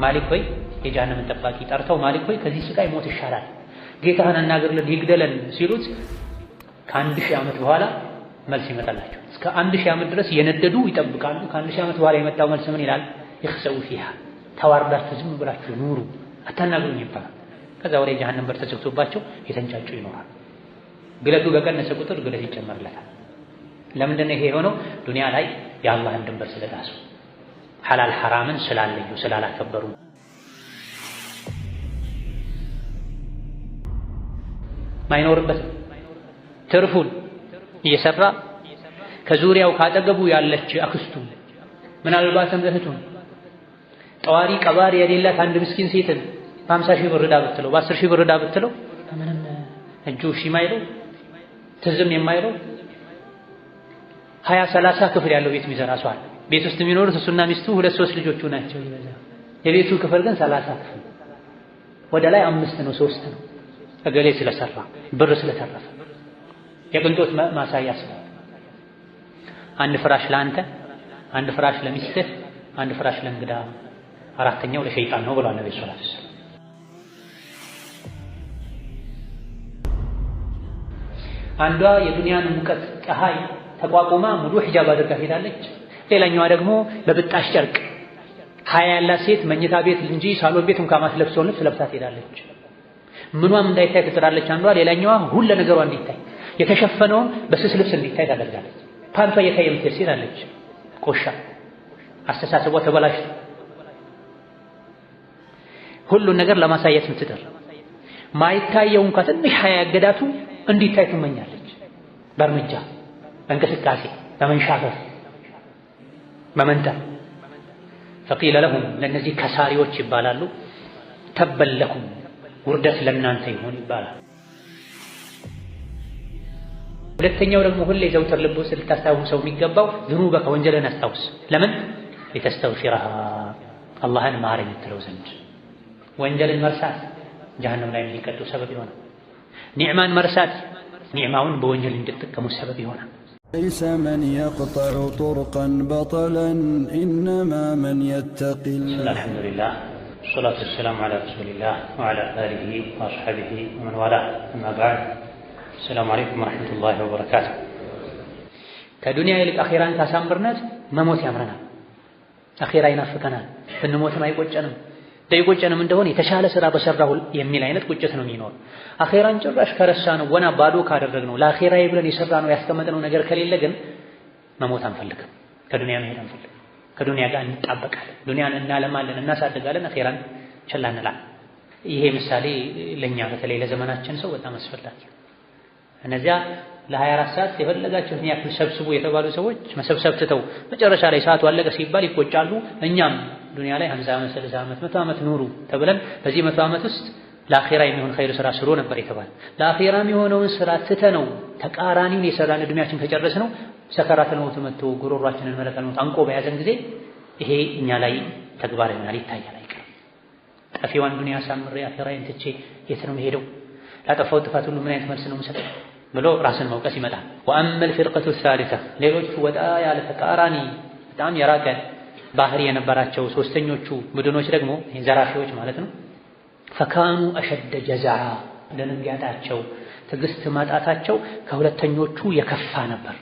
ማሊክ ሆይ የጀሃነም ጠባቂ ጠርተው ማሊክ ሆይ ከዚህ ስቃይ ሞት ይሻላል ጌታህን አናግርልን ይግደለን ሲሉት ከ1000 ዓመት በኋላ መልስ ይመጣላቸው። እስከ 1000 ዓመት ድረስ የነደዱ ይጠብቃሉ። ከ1000 ዓመት በኋላ የመጣው መልስ ምን ይላል? ይخسው ፊሃ ተዋርዳችሁ ዝም ብላችሁ ኑሩ አታናግሩኝ ይባላል። ከዛ ወደ ጀሃነም በር ተዘግቶባቸው የተንጫጩ ይኖራል። ግለቱ በቀነሰ ቁጥር ግለት ይጨመርለታል። ለምንድን ነው ይሄ የሆነው? ዱንያ ላይ የአላህን ድንበር ስለጣሱ ሐላል ሐራምን ስላለዩ ስላላከበሩ። ማይኖርበት ትርፉን እየሰራ ከዙሪያው ካጠገቡ ያለች አክስቱ ምናልባትም እህቱን ጠዋሪ ቀባሪ የሌላት አንድ ምስኪን ሴትን በ50 ሺህ ብር ዕዳ ብትለው በ10 ሺህ ብር ዕዳ ብትለው ምንም እጁ ማይለው ትዝም የማይለው 20-30 ክፍል ያለው ቤት የሚሰራ ሰው አለ። ቤት ውስጥ የሚኖሩት እሱና ሚስቱ 2-3 ልጆቹ ናቸው ይበዛ። የቤቱ ክፍል ግን 30 ክፍል ወደ ላይ 5 ነው 3 ነው። እገሌ ስለሰራ ብር ስለተረፈ የቅንጦት ማሳያ ስለ አንድ ፍራሽ ለአንተ፣ አንድ ፍራሽ ለሚስትህ፣ አንድ ፍራሽ ለእንግዳ፣ አራተኛው ለሸይጣን ነው ብሏል ነብዩ ሰለላሁ ዐለይሂ ወሰለም። አንዷ የዱንያን ሙቀት ፀሐይ ተቋቁማ ሙሉ ሒጃብ አድርጋ ሄዳለች። ሌላኛዋ ደግሞ በብጣሽ ጨርቅ ሀያ ያላት ሴት መኝታ ቤት እንጂ ሳሎን ቤት እንኳን ማትለብሰው ልብስ ለብሳ ሄዳለች። ምኗም እንዳይታይ ትጥራለች አንዷ። ሌላኛዋ ሁሉ ነገሯ እንዲታይ የተሸፈነውን በስስ ልብስ እንዲታይ ታደርጋለች። ፓንቷ እየታየ የምትሄድ ሴት አለች። ቆሻ አስተሳሰቧ ተበላሽቶ ሁሉን ነገር ለማሳየት ምትጥር ማይታየው እንኳን ትንሽ ሀያ ያገዳቱ እንዲታይ ትመኛለች። በእርምጃ በእንቅስቃሴ በመንሻፈፍ በመንተር ፈቂለ ለሁም ለነዚህ ከሳሪዎች ይባላሉ ተበለኩም ውርደት ለእናንተ ይሁን ይባላል። ሁለተኛው ደግሞ ሁሌ ዘውትር ልብ ውስጥ ልታስታውሰው የሚገባው ዝኑበከ ወንጀልን አስታውስ። ለምን ሊተስተግፊረሃ አላህን ማረኝ የምትለው ዘንድ። ወንጀልን መርሳት ጀሃነም ላይ እንዲቀጡ ሰበብ ይሆናል። ኒዕማን መርሳት ኒዕማውን በወንጀል እንዲጠቀሙ ሰበብ ይሆናል። ليس من يقطع طرقا بطلا إنما من يتقي الله. الحمد لله والصلاة والسلام على رسول الله وعلى آله وأصحابه ومن والاه. أما بعد السلام عليكم ورحمة الله وبركاته. كدنيا يلك أخيرا كاسامبرنات ما موت يامرنا أخيرا ينافقنا فالنموت ما يقوجنا دايقوجنا من دهوني تشال سرا بسره يميل عينت قوجتنا مينور أخيرا ጭራሽ ከረሳነው ወና ባዶ ካደረግነው ለአኺራ ይብለን የሰራነው ያስቀመጥነው ነገር ከሌለ ግን መሞት አንፈልግም። ከዱንያ መሄድ አንፈልግም። ከዱንያ ጋር እንጣበቃለን። ዱንያን እናለማለን፣ እናሳድጋለን፣ አኺራን ቸላ እንላለን። ይሄ ምሳሌ ለኛ በተለይ ለዘመናችን ሰው በጣም አስፈላጊ። እነዚያ ለ24 ሰዓት የፈለጋቸውን ያክል ሰብስቡ የተባሉ ሰዎች መሰብሰብ ትተው መጨረሻ ላይ ሰዓቱ አለቀ ሲባል ይቆጫሉ። እኛም ዱንያ ላይ 50 ዓመት 60 ዓመት 100 ዓመት ኑሩ ተብለን በዚህ 100 ዓመት ውስጥ ለአኺራ የሚሆን ኸይር ስራ ስሩ ነበር የተባለ። ለአኺራ የሚሆነውን ስራ ትተነው ተቃራኒውን የሰራን እድሜያችን ከጨረስነው ሰከራተል መውት መጥቶ ጉሮሯችንን መለከል ነው አንቆ በያዘን ጊዜ ይሄ እኛ ላይ ተግባር ይሆናል፣ ይታያል፣ አይቀርም። ጠፊዋን ዱንያ ሳምሬ አኺራዬን ትቼ የት ነው የምሄደው? ላጠፋው ጥፋት ሁሉ ምን አይነት መልስ ነው የምሰጠው ብሎ ራስን መውቀስ ይመጣል። ወአመል ፊርቀቱ ሳሊሳ ሌሎቹ ወጣ ያለ ተቃራኒ በጣም የራቀ ባህሪ የነበራቸው ሶስተኞቹ ቡድኖች ደግሞ ዘራፊዎች ማለት ነው። ፈካኑ አሸደ ጀዛዓ ለንጋታቸው ትዕግስት ማጣታቸው ከሁለተኞቹ የከፋ ነበር።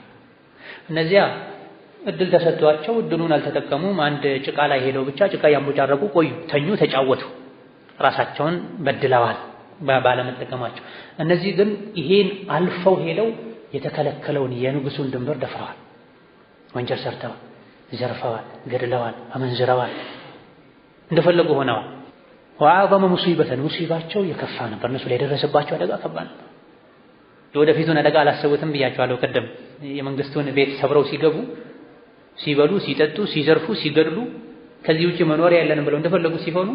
እነዚያ እድል ተሰጥቷቸው እድሉን አልተጠቀሙም። አንድ ጭቃ ላይ ሄደው ብቻ ጭቃ ያንቦጫረቁ ቆዩ፣ ተኙ፣ ተጫወቱ፣ ራሳቸውን በድለዋል ባለመጠቀማቸው። እነዚህ ግን ይሄን አልፈው ሄደው የተከለከለውን የንጉሱን ድንበር ደፍረዋል፣ ወንጀል ሰርተዋል፣ ዘርፈዋል፣ ገድለዋል፣ አመንዝረዋል፣ እንደፈለጉ ሆነዋል። ወአዕዘመ ሙሲበተን ሙሲባቸው የከፋ ነበር። እነሱ ላይ የደረሰባቸው አደጋ ከባድ ነበር። የወደፊቱን አደጋ አላሰቡትም ብያቸዋለሁ ቀደም። የመንግስቱን ቤት ሰብረው ሲገቡ ሲበሉ፣ ሲጠጡ፣ ሲዘርፉ፣ ሲገድሉ ከዚህ ውጪ መኖሪያ የለንም ብለው እንደፈለጉ ሲሆኑ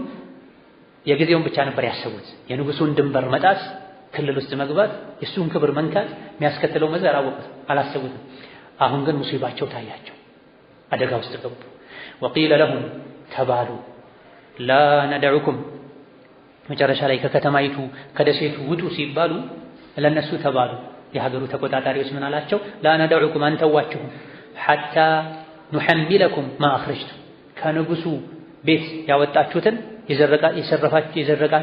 የጊዜውን ብቻ ነበር ያሰቡት። የንጉሱን ድንበር መጣስ፣ ክልል ውስጥ መግባት፣ የሱን ክብር መንካት የሚያስከትለው መዘር አወቁት፣ አላሰቡትም። አሁን ግን ሙሲባቸው ታያቸው፣ አደጋ ውስጥ ገቡ። ወቂለ ለሁም ተባሉ ላ ነድዑኩም መጨረሻ ላይ ከከተማይቱ ከደሴቱ ውጡ ሲባሉ ለነሱ ተባሉ። የሀገሩ ተቆጣጣሪዎች ምን አላቸው? ላ ነድዑኩም አንተዋችሁም ሐታ ኑሐሚለኩም ማ አኽረጅቱም ከንጉሱ ቤት ያወጣችሁትን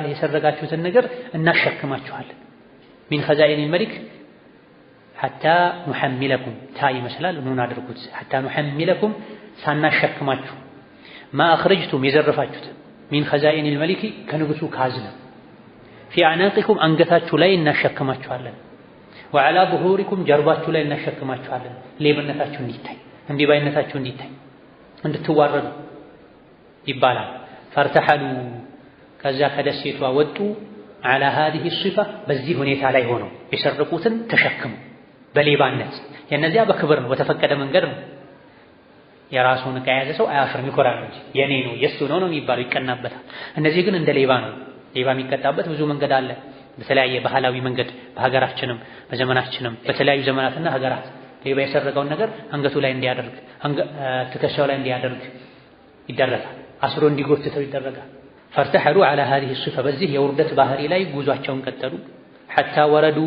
የሰረቃችሁትን ነገር እናሸክማችኋለን። ሚን ኸዛኢኒል መሊክ ሐታ ኑሐሚለኩም ታ ይመስላል ኑን አድርጉት። ሐታ ኑሐሚለኩም ሳናሸክማችሁ ማ አኽረጅቱም የዘረፋችሁትን ሚን ኸዛኢኒል መሊክ ከንጉሱ ካዝና ፊ አዕናቂኩም አንገታችሁ ላይ እናሸክማችኋለን። ወዐላ ዙሁሪኩም ጀርባችሁ ላይ እናሸክማችኋለን። ሌብነታችሁ እንዲታይ እምቢባይነታችሁ እንዲታይ እንድትዋረዱ ይባላል። ፈርተሐሉ ከዛ ከደሴቷ ወጡ። ዐላ ሃዚሂ ሲፋ በዚህ ሁኔታ ላይ ሆነው የሰረቁትን ተሸክሙ በሌባነት የነዚያ በክብር ነው በተፈቀደ መንገድ ነው። የራሱን ዕቃ የያዘ ሰው አያፍርም ይኮራል እንጂ የኔ ነው የሱ ነው የሚባለው ይቀናበታል። እነዚህ ግን እንደ ሌባ ነው። ሌባ የሚቀጣበት ብዙ መንገድ አለ። በተለያየ ባህላዊ መንገድ በሀገራችንም በዘመናችንም በተለያዩ ዘመናትና ሀገራት ሌባ የሰረቀውን ነገር አንገቱ ላይ እንዲያደርግ ትከሻው ላይ እንዲያደርግ ይደረጋል። አስሮ እንዲጎትተው ይደረጋል። ፈርተሐሉ ዐላ ሃዚሂ ሲፋ በዚህ የውርደት ባህሪ ላይ ጉዟቸውን ቀጠሉ። ሐታ ወረዱ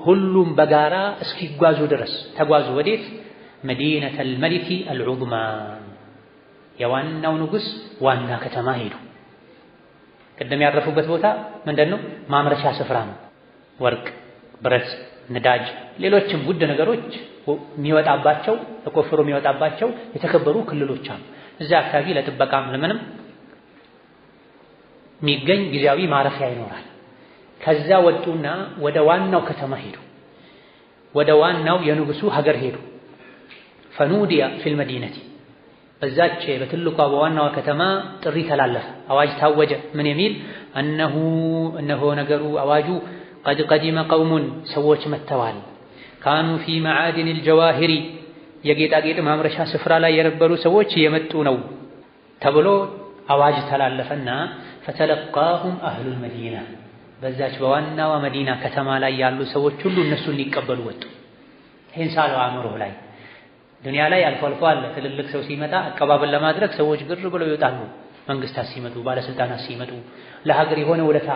ሁሉም በጋራ እስኪጓዙ ድረስ ተጓዙ። ወዴት? መዲነተል መሊኪ አልዑዝማ የዋናው ንጉሥ ዋና ከተማ ሄዱ። ቅድም ያረፉበት ቦታ ምንድነው? ማምረቻ ስፍራ ነው። ወርቅ፣ ብረት፣ ነዳጅ፣ ሌሎችም ውድ ነገሮች የሚወጣባቸው ተቆፍሮ የሚወጣባቸው የተከበሩ ክልሎች አሉ። እዛ አካባቢ ለጥበቃም ለምንም የሚገኝ ጊዜያዊ ማረፊያ ይኖራል። ከዛ ወጡና ወደ ዋናው ከተማ ሄዱ። ወደ ዋናው የንጉሱ ሀገር ሄዱ። ፈኑዲያ ፊል መዲነቲ በዛች በትልቋ በዋናዋ ከተማ ጥሪ ተላለፈ፣ አዋጅ ታወጀ። ምን የሚል? እነሆ ነገሩ አዋጁ ቀድ ቀዲመ ቀውሙን ሰዎች መጥተዋል። ካኑ ፊ መዓድኒል ጀዋሂሪ የጌጣጌጥ ማምረቻ ስፍራ ላይ የነበሩ ሰዎች እየመጡ ነው ተብሎ አዋጅ ተላለፈና ፈተለቃሁም አህሉል መዲና በዛች በዋናዋ መዲና ከተማ ላይ ያሉ ሰዎች ሁሉ እነሱን ሊቀበሉ ወጡ። ይህን ሳለው አእምሮህ ላይ ዱንያ ላይ አልፎ አልፎ አለ። ትልልቅ ሰው ሲመጣ አቀባበል ለማድረግ ሰዎች ግር ብለው ይወጣሉ። መንግስታት ሲመጡ፣ ባለስልጣናት ሲመጡ፣ ለሀገር የሆነ ውለታ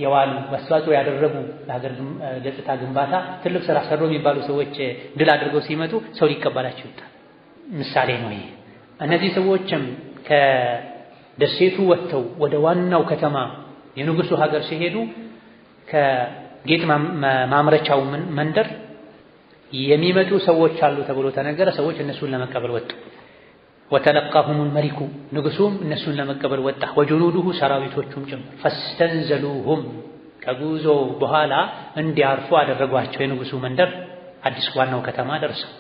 የዋሉ አስተዋጽኦ ያደረጉ ለሀገር ገጽታ ግንባታ ትልቅ ስራ ሰሩ የሚባሉ ሰዎች ድል አድርገው ሲመጡ ሰው ሊቀበላቸው ይወጣል። ምሳሌ ነው ይሄ። እነዚህ ሰዎችም ከደሴቱ ወጥተው ወደ ዋናው ከተማ የንጉሱ ሀገር ሲሄዱ ከጌጥ ማምረቻው መንደር የሚመጡ ሰዎች አሉ ተብሎ ተነገረ። ሰዎች እነሱን ለመቀበል ወጡ። ወተለቃሁሙል መሊኩ ንጉሱም እነሱን ለመቀበል ወጣ። ወጁኑዱሁ ሰራዊቶቹም ጭምር ፈስተንዘሉሁም ከጉዞ በኋላ እንዲያርፉ አደረጓቸው። የንጉሱ መንደር አዲስ ዋናው ከተማ ደርሰው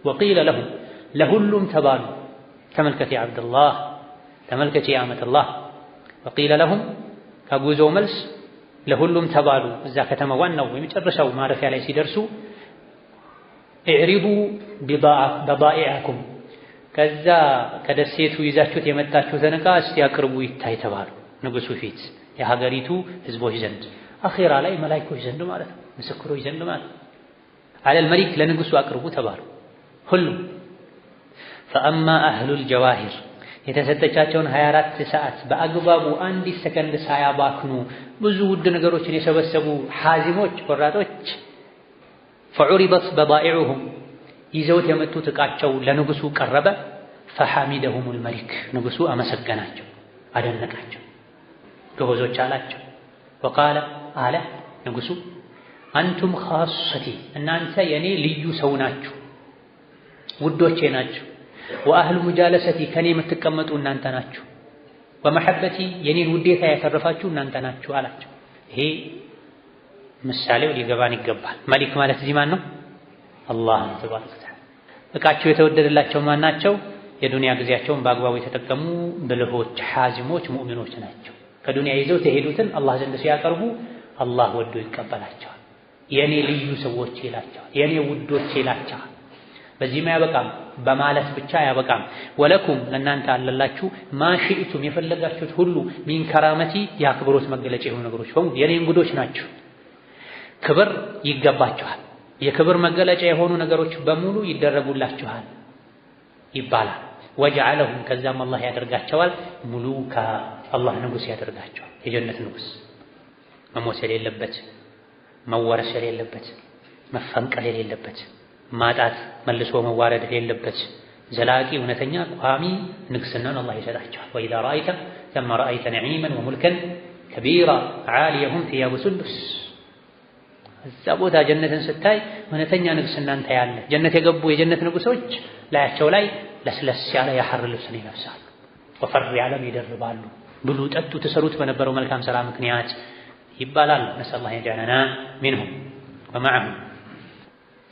ወቂለ ለሁም ለሁሉም ተባሉ። ተመልከት ያ አብደላህ ተመልከት ያ አመተላህ። ወቂለ ለሁም ከጉዞ መልስ ለሁሉም ተባሉ። እዛ ከተማ ዋናው የመጨረሻው ማረፊያ ላይ ሲደርሱ ኢዕሪዱ በባኢዐኩም ከዛ ከደሴቱ ይዛችሁት የመጣችሁትን ዕቃ እስቲ አቅርቡ ይታይ ተባሉ። ንጉሱ ፊት የሀገሪቱ ህዝቦች ዘንድ አኺራ ላይ መላእክቶች ዘንድ ማለት ነው፣ ምስክሮች ዘንድ ማለት ነው። አለል መሊክ ለንጉሱ አቅርቡ ተባሉ ሁሉም። ፈአማ አህሉል ጀዋሂር የተሰጠቻቸውን 24 ሰዓት በአግባቡ አንዲት ሰከንድ ሳያባክኑ ብዙ ውድ ነገሮችን የሰበሰቡ ሐዚሞች ቆራጦች ፈዑሪበት በባኢዑሁም ይዘውት የመጡት ዕቃቸው ለንጉሱ ቀረበ። ፈሐሚደሁሙል መሊክ ንጉሱ አመሰገናቸው፣ አደነቃቸው፣ ጎበዞች አላቸው። ወቃለ አለ ንጉሱ አንቱም ኻሰቲ እናንተ የኔ ልዩ ሰው ናችሁ፣ ውዶቼ ናችሁ። ወአህሉ ሙጃለሰቲ ከኔ የምትቀመጡ እናንተ ናችሁ። ወመሐበቲ የኔን ውዴታ ያተረፋችሁ እናንተ ናችሁ አላቸው። ይሄ ምሳሌው ሊገባን ይገባል። መሊክ ማለት እዚህ ማን ነው? አላህ ተባረከ ወተዓላ። ዕቃቸው የተወደደላቸው ማን ናቸው? የዱንያ ጊዜያቸውን በአግባቡ የተጠቀሙ ብልሆች፣ ሐዚሞች፣ ሙእሚኖች ናቸው። ከዱንያ ይዘው የሄዱትን አላህ ዘንድ ሲያቀርቡ አላህ ወዶ ይቀበላቸዋል። የኔ ልዩ ሰዎች ይላቸዋል፣ የኔ ውዶች ይላቸዋል። በዚህም አያበቃም፣ በማለት ብቻ አያበቃም። ወለኩም ለእናንተ አለላችሁ ማሽኢቱም የፈለጋችሁት ሁሉ ሚን ከራመቲ የአክብሮት መገለጫ የሆኑ ነገሮች በሙሉ የኔ እንግዶች ናቸው፣ ክብር ይገባችኋል፣ የክብር መገለጫ የሆኑ ነገሮች በሙሉ ይደረጉላችኋል ይባላል። ወጀዐለሁም ከዛም አላህ ያደርጋቸዋል ሙሉካ አላህ ንጉስ ያደርጋቸዋል። የጀነት ንጉስ መሞት የሌለበት፣ መወረስ የሌለበት፣ መፈንቀል የሌለበት፣ ማጣት መልሶ መዋረድ የሌለበት፣ ዘላቂ እውነተኛ ቋሚ ንግስናን አላህ ይሰጣቸዋል። ወኢዛ ረአይተ ሰመ ረአይተ ነዒመን ወሙልከን ከቢራ ዓሊየሁም ቲያቡ ሱንዱስ። እዛ ቦታ ጀነትን ስታይ እውነተኛ ንግስናን ታያለህ። ጀነት የገቡ የጀነት ንጉሶች ላያቸው ላይ ለስለስ ያለ የሐር ልብስን ይለብሳሉ፣ ወፈር ያለም ይደርባሉ። ብሉ ጠጡ ተሰሩት በነበረው መልካም ሥራ ምክንያት ይባላል። ነስአሉላህ የጀዐለና ሚንሁም ወመዐሁም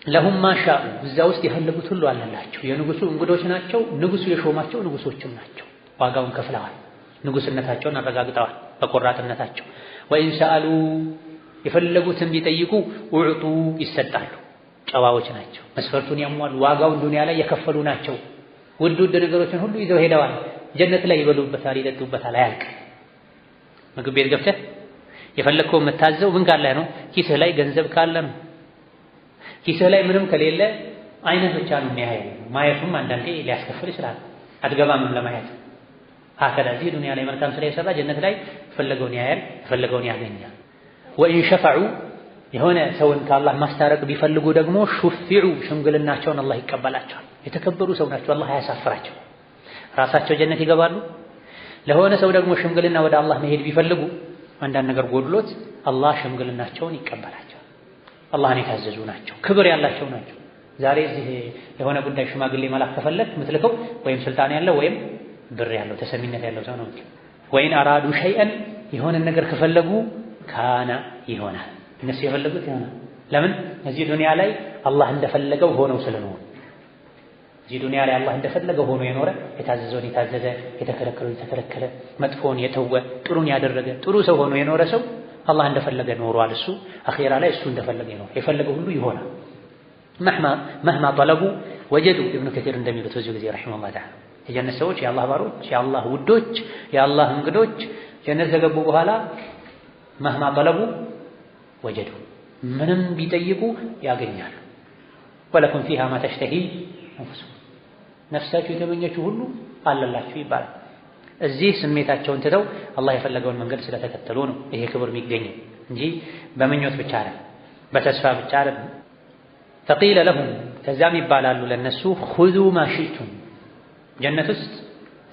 ለሁም ማሻኡ እዛ ውስጥ የፈለጉት ሁሉ አለላቸው። የንጉሱ እንግዶች ናቸው። ንጉሱ የሾማቸው ንጉሶችም ናቸው። ዋጋውን ከፍለዋል። ንጉስነታቸውን አረጋግጠዋል በቆራጥነታቸው። ወኢን ሰአሉ የፈለጉትን ቢጠይቁ ውዕጡ ይሰጣሉ። ጨዋዎች ናቸው። መስፈርቱን ያሟሉ ዋጋውን ዱንያ ላይ የከፈሉ ናቸው። ውድ ውድ ነገሮችን ሁሉ ይዘው ሄደዋል። ጀነት ላይ ይበሉበታል፣ ይጠጡበታል፣ አያልቅም። ምግብ ቤት ገብተህ የፈለግከው የምታዘው ምን ካለ ነው? ኪስህ ላይ ገንዘብ ካለ ነው። ኪስህ ላይ ምንም ከሌለ አይነት ብቻ ነው የሚያየው። ማየቱም አንዳንዴ ሊያስከፍል ይችላል። አትገባምም ለማየት። ሀከዛ እዚህ ዱንያ ላይ መልካም ስራ የሰራ ጀነት ላይ የፈለገውን ያያል፣ የፈለገውን ያገኛል። ወኢን ሸፈዑ የሆነ ሰውን ከአላህ ማስታረቅ ቢፈልጉ ደግሞ ሹፊዑ ሽምግልናቸውን አላህ ይቀበላቸዋል። የተከበሩ ሰው ናቸው፣ አላህ አያሳፍራቸው። ራሳቸው ጀነት ይገባሉ። ለሆነ ሰው ደግሞ ሽምግልና ወደ አላህ መሄድ ቢፈልጉ አንዳንድ ነገር ጎድሎት አላህ ሽምግልናቸውን ይቀበላቸዋል። አላህን የታዘዙ ናቸው፣ ክብር ያላቸው ናቸው። ዛሬ እዚህ የሆነ ጉዳይ ሽማግሌ መላክ ከፈለግ የምትልከው ወይም ስልጣን ያለው ወይም ብር ያለው ተሰሚነት ያለው ሰው ነው። ወይን አራዱ ሸይአን የሆነ ነገር ከፈለጉ ካና ይሆናል። እነሱ የፈለጉት ይሆናል። ለምን? እዚህ ዱንያ ላይ አላህ እንደፈለገው ሆነው ስለኖሩ። እዚህ ዱንያ ላይ አላህ እንደፈለገው ሆኖ የኖረ የታዘዘውን የታዘዘ የተከለከለውን የተከለከለ መጥፎውን የተወ ጥሩን ያደረገ ጥሩ ሰው ሆኖ የኖረ ሰው አላህ እንደፈለገ ኖሯል። እሱ አኺራ ላይ እሱ እንደፈለገ ይኖር፣ የፈለገው ሁሉ ይሆናል። መህማ ጠለቡ ወጀዱ። ኢብኑ ከሲር እንደሚሉት በዚህ ጊዜ ረሒመሁላህ ተዓላ የጀነት ሰዎች የአላህ ባሮች፣ የአላህ ውዶች፣ የአላህ እንግዶች ጀነት ከገቡ በኋላ መህማ ጠለቡ ወጀዱ፣ ምንም ቢጠይቁ ያገኛሉ። ወለኩም ፊሃ ማ ተሽተሂ አንፉሱኩም፣ ነፍሳችሁ የተመኘችው ሁሉ አለላችሁ ይባላል። እዚህ ስሜታቸውን ትተው አላህ የፈለገውን መንገድ ስለተከተሉ ነው ይሄ ክብር የሚገኘው እንጂ በምኞት ብቻ አይደለም፣ በተስፋ ብቻ አይደለም። ፈቂለ ለሁም ከዛም ይባላሉ ለነሱ ኹዙ ማ ሺእቱም፣ ጀነት ውስጥ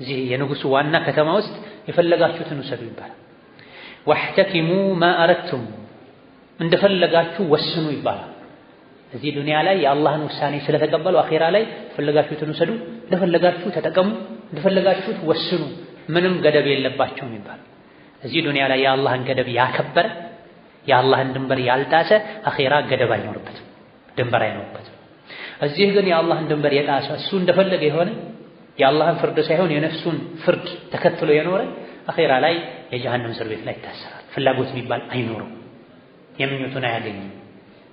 እዚህ የንጉሱ ዋና ከተማ ውስጥ የፈለጋችሁትን ውሰዱ ይባላል። ወሕተኪሙ ማ አረድቱም፣ እንደፈለጋችሁ ወስኑ ይባላል። እዚህ ዱንያ ላይ የአላህን ውሳኔ ስለተቀበሉ አኺራ ላይ የፈለጋችሁትን ውሰዱ፣ እንደፈለጋችሁ ተጠቀሙ፣ እንደፈለጋችሁት ወስኑ፣ ምንም ገደብ የለባቸውም ይባላል። እዚህ ዱንያ ላይ የአላህን ገደብ ያከበረ የአላህን ድንበር ያልጣሰ አኺራ ገደብ አይኖርበትም፣ ድንበር አይኖርበትም። እዚህ ግን የአላህን ድንበር የጣሰ እሱ እንደፈለገ የሆነ የአላህን ፍርድ ሳይሆን የነፍሱን ፍርድ ተከትሎ የኖረ አኺራ ላይ የጀሃነም እስር ቤት ላይ ይታሰራል። ፍላጎት የሚባል አይኖረው፣ የምኞቱን አያገኝም።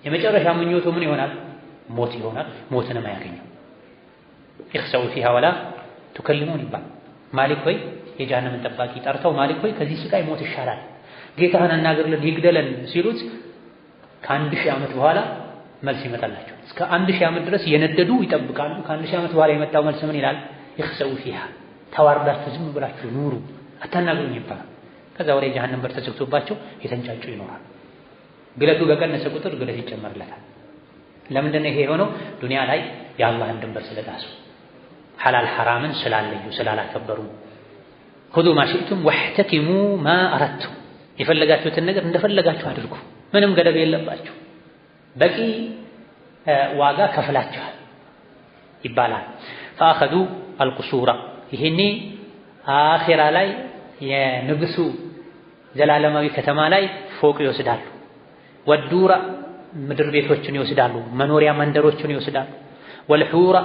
የመጨረሻ ምኞቱ ምን ይሆናል? ሞት ይሆናል። ሞትንም አያገኘው። ኢኽሰው ፊሃ ወላ ቱከሊሙን ይባል። ማሊክ ሆይ የጀሃነምን ጠባቂ ጠርተው ማሊክ ሆይ ከዚህ ስቃይ ሞት ይሻላል፣ ጌታህን አናግርልን ይግደለን ሲሉት ከ1000 ዓመት በኋላ መልስ ይመጣላቸው። እስከ 1000 ዓመት ድረስ የነደዱ ይጠብቃሉ። ከ1000 ዓመት በኋላ የመጣው መልስ ምን ይላል? ኢኽሰው ፊሃ፣ ተዋርዳችሁ ዝም ብላችሁ ኑሩ፣ አታናግሩኝ ይባላል። ከዛ ወደ ጀሃነም በር ተዘግቶባቸው የተንጫጩ ይኖራል። ግለቱ በቀነሰ ቁጥር ግለት ይጨመርለታል። ለምንድን ነው ይሄ የሆነው? ዱንያ ላይ የአላህን ድንበር ስለጣሱ፣ ሐላል ሐራምን ስላለዩ ስላላከበሩ። ኹዙ ማ ሺእቱም ወሕተኪሙ ማ አረድቱም፣ የፈለጋችሁትን ነገር እንደፈለጋችሁ አድርጉ፣ ምንም ገደብ የለባችሁ፣ በቂ ዋጋ ከፍላችኋል ይባላል። ፈአኸዙ አልቁሱራ፣ ይሄኔ አኺራ ላይ የንጉሱ ዘላለማዊ ከተማ ላይ ፎቅ ይወስዳሉ። ወዱራ፣ ምድር ቤቶችን ይወስዳሉ፣ መኖሪያ መንደሮችን ይወስዳሉ። ወልሑራ፣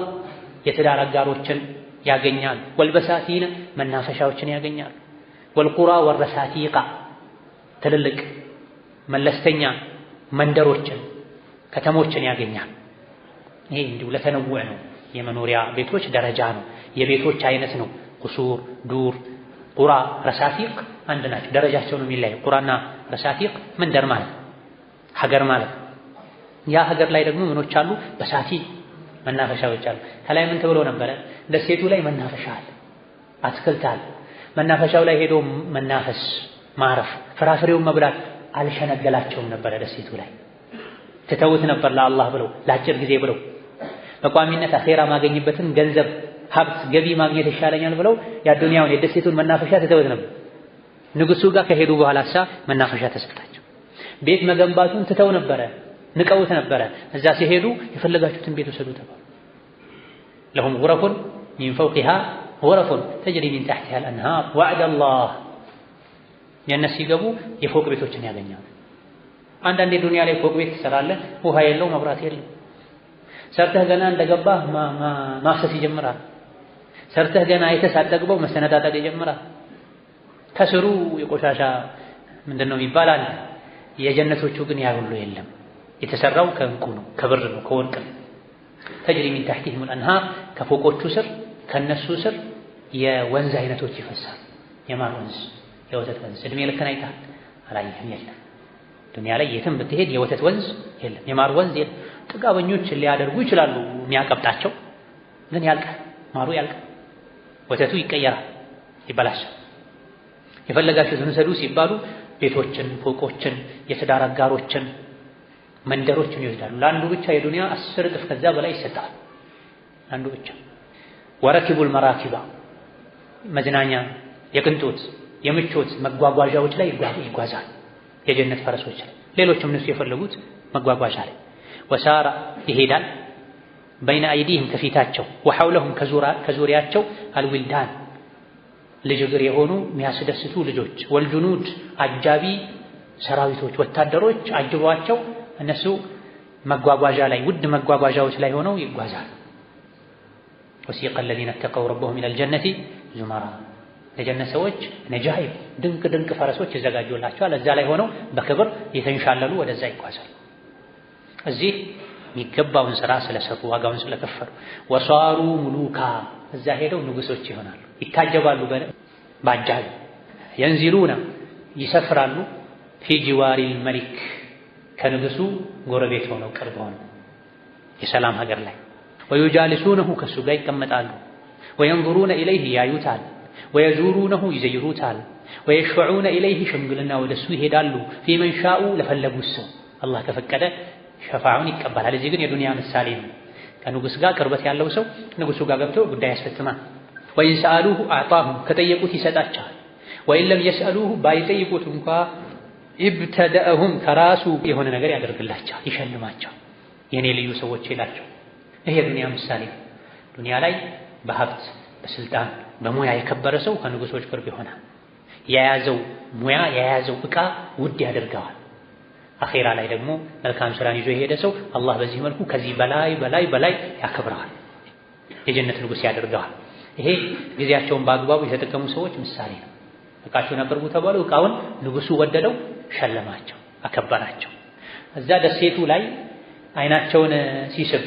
የትዳር አጋሮችን ያገኛሉ። ወልበሳቲነ፣ መናፈሻዎችን ያገኛሉ። ወልቁራ ወረሳቲቃ፣ ትልልቅ መለስተኛ መንደሮችን ከተሞችን ያገኛሉ። ይሄ እንዲሁ ለተነውዕ ነው። የመኖሪያ ቤቶች ደረጃ ነው፣ የቤቶች አይነት ነው። ቁሱር፣ ዱር፣ ቁራ፣ ረሳቲቅ አንድ ናቸው። ደረጃቸው ነው የሚለያዩ። ቁራና ረሳቲቅ መንደር ማለት ሀገር ማለት። ያ ሀገር ላይ ደግሞ ምኖች አሉ? በሳቲ መናፈሻዎች አሉ። ከላይ ምን ተብሎ ነበረ? ደሴቱ ላይ መናፈሻ አለ፣ አትክልት አለ። መናፈሻው ላይ ሄዶ መናፈስ፣ ማረፍ፣ ፍራፍሬውን መብላት አልሸነገላቸውም ነበረ። ደሴቱ ላይ ትተውት ነበር ለአላህ ብለው ለአጭር ጊዜ ብለው። በቋሚነት አኼራ ማገኝበትን ገንዘብ ሀብት ገቢ ማግኘት ይሻለኛል ብለው የዱንያውን የደሴቱን መናፈሻ ትተውት ነበር። ንጉሱ ጋር ከሄዱ በኋላ መናፈሻ ተሰጣቸው። ቤት መገንባቱን ትተው ነበረ፣ ንቀውት ነበረ። እዛ ሲሄዱ የፈለጋችሁትን ቤት ወሰዱ ተባሉ። ለሁም ጉረፉን ሚን ፈውቂሃ ጉረፉን ተጅሪ ሚን ተሕቲሃ አልአንሃር ወዐደ አላህ። የነሱ ሲገቡ የፎቅ ቤቶችን ያገኛሉ። አንዳንዴ ዱንያ ላይ ፎቅ ቤት ትሰራለህ፣ ውሃ የለው መብራት የለው። ሰርተህ ገና እንደገባህ ማፍሰስ ይጀምራል። ሰርተህ ገና አይተህ ሳትጠግበው መሰነጣጠቅ ይጀምራል። ከስሩ የቆሻሻ ምንድነው ይባላል። የጀነቶቹ ግን ያ ሁሉ የለም። የተሰራው ከእንቁ ነው፣ ከብር ነው፣ ከወርቅ ነው። ተጅሪ ሚን ተሕቲሂም አልአንሃር ከፎቆቹ ስር ከነሱ ስር የወንዝ አይነቶች ይፈሳል። የማር ወንዝ፣ የወተት ወንዝ። እድሜ ልክን አይተሃል? አላየህም? የለም። ዱንያ ላይ የትም ብትሄድ የወተት ወንዝ የለም፣ የማር ወንዝ የለም። ጥጋበኞች ሊያደርጉ ይችላሉ የሚያቀብጣቸው፣ ግን ያልቃል። ማሩ ያልቃል፣ ወተቱ ይቀየራል፣ ይበላሻል። የፈለጋችሁትን ውሰዱ ሲባሉ ቤቶችን፣ ፎቆችን፣ የትዳር አጋሮችን፣ መንደሮችን ይወስዳሉ። ለአንዱ ብቻ የዱንያ 10 እጥፍ ከዛ በላይ ይሰጣል። አንዱ ብቻ ወረኪቡል መራኪባ መዝናኛ፣ የቅንጦት የምቾት መጓጓዣዎች ላይ ይጓዛል። የጀነት ፈረሶች ላይ፣ ሌሎችም እነሱ የፈለጉት መጓጓዣ ላይ ወሳራ ይሄዳል። በይነ አይዲህም ከፊታቸው፣ ወሐውለሁም ከዙሪያቸው አልዊልዳን ልጅ እግር የሆኑ የሚያስደስቱ ልጆች፣ ወልጁኑድ አጃቢ ሰራዊቶች፣ ወታደሮች አጅቧቸው እነሱ መጓጓዣ ላይ ውድ መጓጓዣዎች ላይ ሆነው ይጓዛሉ። ወሲቀ الذين اتقوا ربهم الى الجنة زمرا ለጀነት ሰዎች ነጃኢብ ድንቅ ድንቅ ፈረሶች ይዘጋጁላቸዋል። እዛ ላይ ሆነው በክብር የተንሻለሉ ወደዛ ይጓዛሉ። እዚህ የሚገባውን ስራ ስለሰሩ ዋጋውን ስለከፈሉ ወሷሩ ሙሉካ እዛ ሄደው ንጉሶች ይሆናሉ። ይታጀባሉ በአጃቢ የንዚሉና ይሰፍራሉ ፊ ጂዋሪል መሊክ ከንጉሱ ጎረቤት ሆነው ቅርብ ሆነው የሰላም ሀገር ላይ ወዩጃሊሱነሁ ከሱ ጋር ይቀመጣሉ። ወየንظሩነ ኢለይህ ያዩታል። ወየዙሩነሁ ይዘይሩታል። ወየሽፈዑነ ኢለይህ ሽምግልና ወደሱ ይሄዳሉ። ፊመን ሻኡ ለፈለጉት ሰው አላህ ከፈቀደ ሸፋዑን ይቀበላል። እዚህ ግን የዱንያ ምሳሌ ነው። ከንጉስ ጋር ቅርበት ያለው ሰው ንጉሱ ጋር ገብቶ ጉዳይ ያስፈትማል። ወይን ሰአሉሁ አዕጣሁም ከጠየቁት ይሰጣቸዋል። ወይን ለም የስአሉሁ ባይጠይቁት እንኳ ኢብተደአሁም ከራሱ የሆነ ነገር ያደርግላቸዋል፣ ይሸልማቸዋል። የኔ ልዩ ሰዎች ይላቸው። ይሄ የዱንያ ምሳሌ። ዱንያ ላይ በሀብት በስልጣን በሙያ የከበረ ሰው ከንጉሶች ቅርብ ይሆናል። የያዘው ሙያ የያዘው ዕቃ ውድ ያደርገዋል። አኼራ ላይ ደግሞ መልካም ስራን ይዞ የሄደ ሰው አላህ በዚህ መልኩ ከዚህ በላይ በላይ በላይ ያከብረዋል፣ የጀነት ንጉስ ያደርገዋል። ይሄ ጊዜያቸውን በአግባቡ የተጠቀሙ ሰዎች ምሳሌ ነው። ዕቃቸውን አቅርቡ ተባሉ፣ ዕቃውን ንጉሱ ወደደው፣ ሸለማቸው፣ አከበራቸው። እዛ ደሴቱ ላይ አይናቸውን ሲስብ